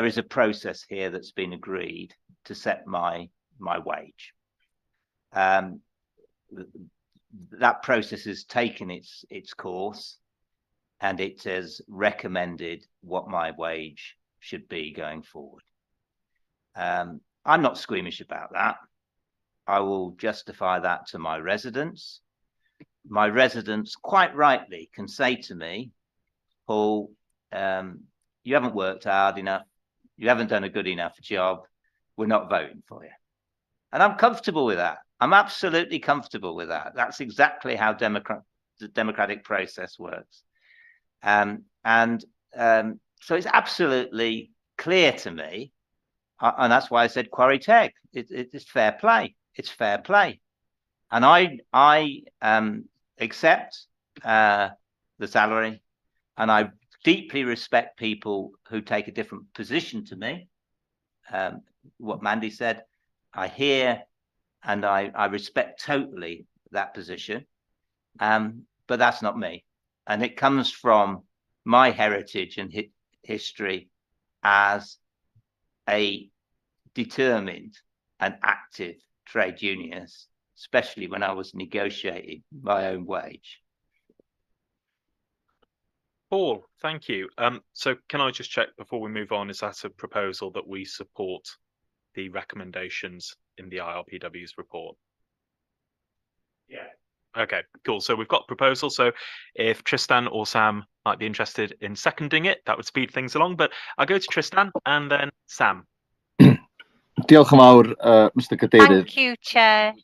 is a process here that's been agreed to set my wage. That process has taken its course, and it has recommended what my wage should be going forward. I'm not squeamish about that. I will justify that to my residents. My residents quite rightly can say to me, Paul, you haven't worked hard enough. You haven't done a good enough job. We're not voting for you. And I'm comfortable with that. I'm absolutely comfortable with that. That's exactly how the democratic process works. So it's absolutely clear to me And that's why I said Quarry Tech. It's fair play. It's fair play. And I accept the salary, and I deeply respect people who take a different position to me. What Mandy said, I hear and I respect totally that position. But that's not me. And it comes from my heritage and history as a determined and active trade unionist, especially when I was negotiating my own wage. Paul, thank you. So can I just check before we move on, is that a proposal that we support the recommendations in the IRPW's report? Yeah. Okay, cool. So we've got proposal. So if Tristan or Sam might be interested in seconding it, that would speed things along. But I'll go to Tristan and then Sam. Diolch yn fawr, Mr Cadeirydd. Thank you, Chair.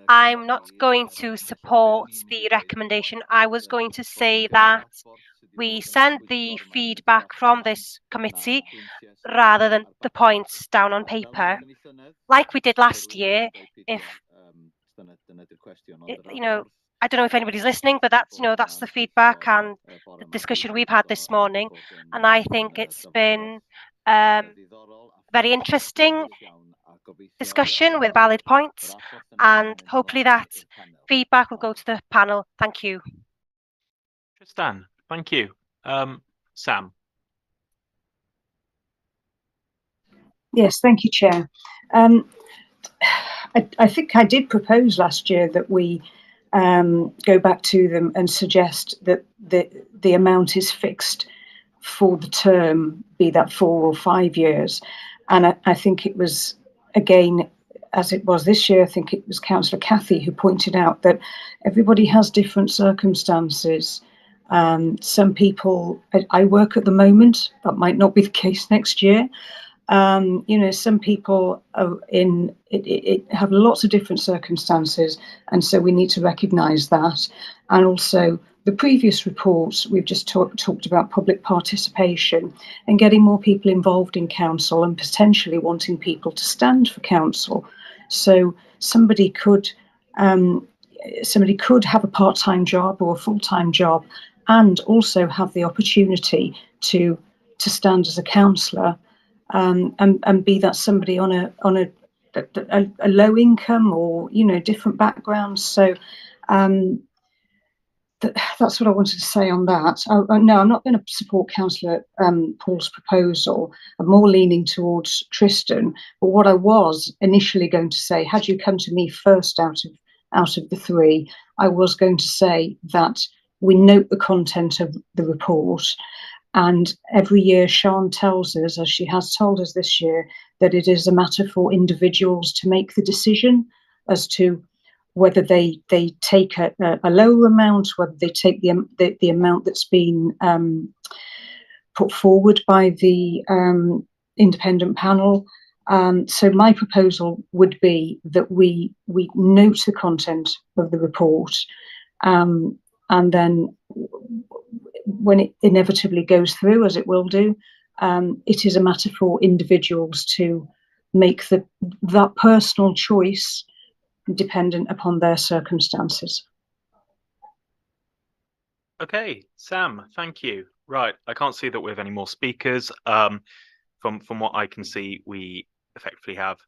I'm not going to support the recommendation. I was going to say that we send the feedback from this committee rather than the points down on paper, like we did last year. If I don't know if anybody's listening, but that's the feedback and the discussion we've had this morning, and I think it's been very interesting discussion with valid points, and hopefully that feedback will go to the panel. Thank you. Tristan, thank you. Sam. Yes, thank you, Chair. I think I did propose last year that we go back to them and suggest that the amount is fixed for the term, be that 4 or 5 years. And I think it was, again, as it was this year, I think it was Councillor Cathy who pointed out that everybody has different circumstances. Some people, I work at the moment, that might not be the case next year. Some people are have lots of different circumstances, and so we need to recognise that. And also, the previous reports, we've just talked about public participation and getting more people involved in council and potentially wanting people to stand for council. So somebody could have a part-time job or a full-time job and also have the opportunity to stand as a councillor. And be that somebody on a low income or different backgrounds. So that's what I wanted to say on that. No, I'm not going to support Councillor Paul's proposal. I'm more leaning towards Tristan. But what I was initially going to say, had you come to me first out of the three, I was going to say that we note the content of the report. And every year, Sian tells us, as she has told us this year, that it is a matter for individuals to make the decision as to whether they take a lower amount, whether they take the amount that's been put forward by the independent panel. So my proposal would be that we note the content of the report, and then when it inevitably goes through, as it will do, it is a matter for individuals to make that personal choice dependent upon their circumstances. Okay, Sam, thank you. Right, I can't see that we have any more speakers. From what I can see, we effectively have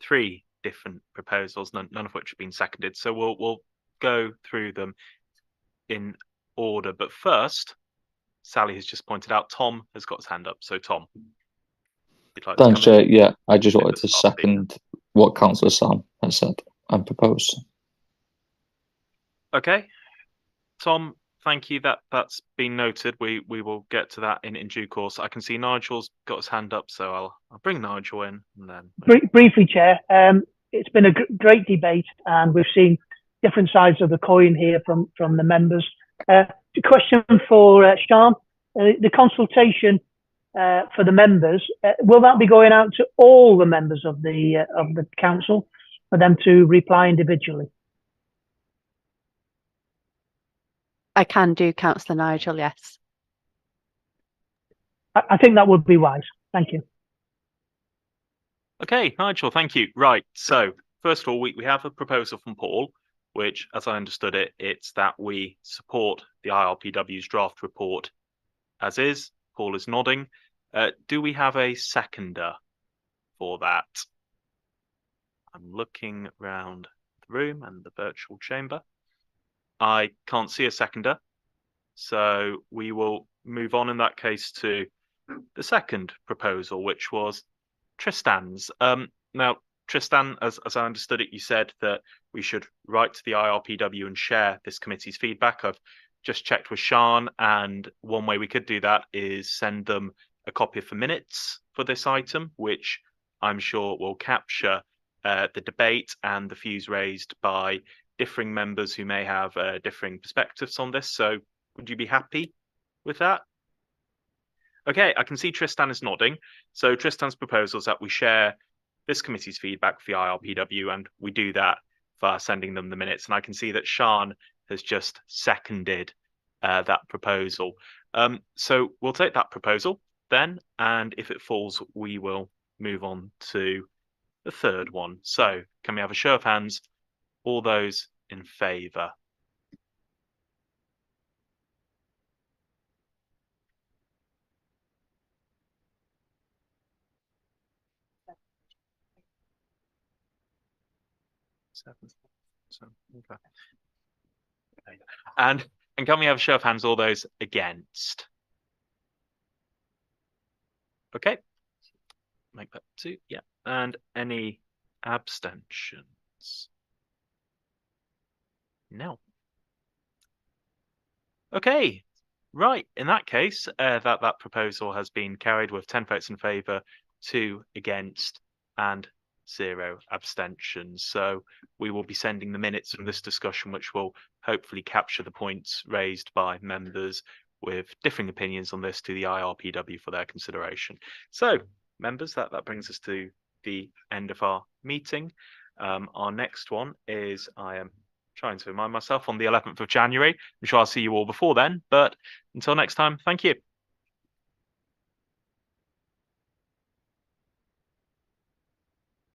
3 different proposals, none of which have been seconded. So we'll go through them in order. But first, Sally has just pointed out Tom has got his hand up. So Tom, you'd like Thanks, to come in? Chair. Yeah, I just wanted to second what Councillor Sam has said and proposed. Okay, Tom, thank you. That's been noted. We will get to that in due course. I can see Nigel's got his hand up, so I'll bring Nigel in and then. Briefly, Chair. It's been a great debate, and we've seen different sides of the coin here from the members. The question for Sian, the consultation for the members, will that be going out to all the members of the council for them to reply individually? I can do, Councillor Nigel, yes. I think that would be wise. Thank you. Okay, Nigel, thank you. Right, so first of all, we have a proposal from Paul, which, as I understood it, it's that we support the IRPW's draft report as is. Paul is nodding. Do we have a seconder for that? I'm looking around the room and the virtual chamber. I can't see a seconder, so we will move on in that case to the second proposal, which was Tristan's. Now, Tristan, as I understood it, you said that we should write to the IRPW and share this committee's feedback. I've just checked with Sian, and one way we could do that is send them a copy of the minutes for this item, which I'm sure will capture the debate and the views raised by differing members who may have differing perspectives on this. So would you be happy with that? Okay, I can see Tristan is nodding. So Tristan's proposal is that we share this committee's feedback with the IRPW, and we do that via sending them the minutes. And I can see that Sian has just seconded that proposal. So we'll take that proposal then, and if it falls, we will move on to the third one. So can we have a show of hands? All those in favour? Okay. And can we have a show of hands, all those against? Okay, make that 2, yeah. And any abstentions? No. Okay, right. In that case, that proposal has been carried with 10 votes in favour, 2 against, and 0 abstentions. So we will be sending the minutes from this discussion, which will hopefully capture the points raised by members with differing opinions on this to the IRPW for their consideration. So members, that brings us to the end of our meeting. Our next one is, I am trying to remind myself, on the 11th of January. I'm sure I'll see you all before then, but until next time, thank you.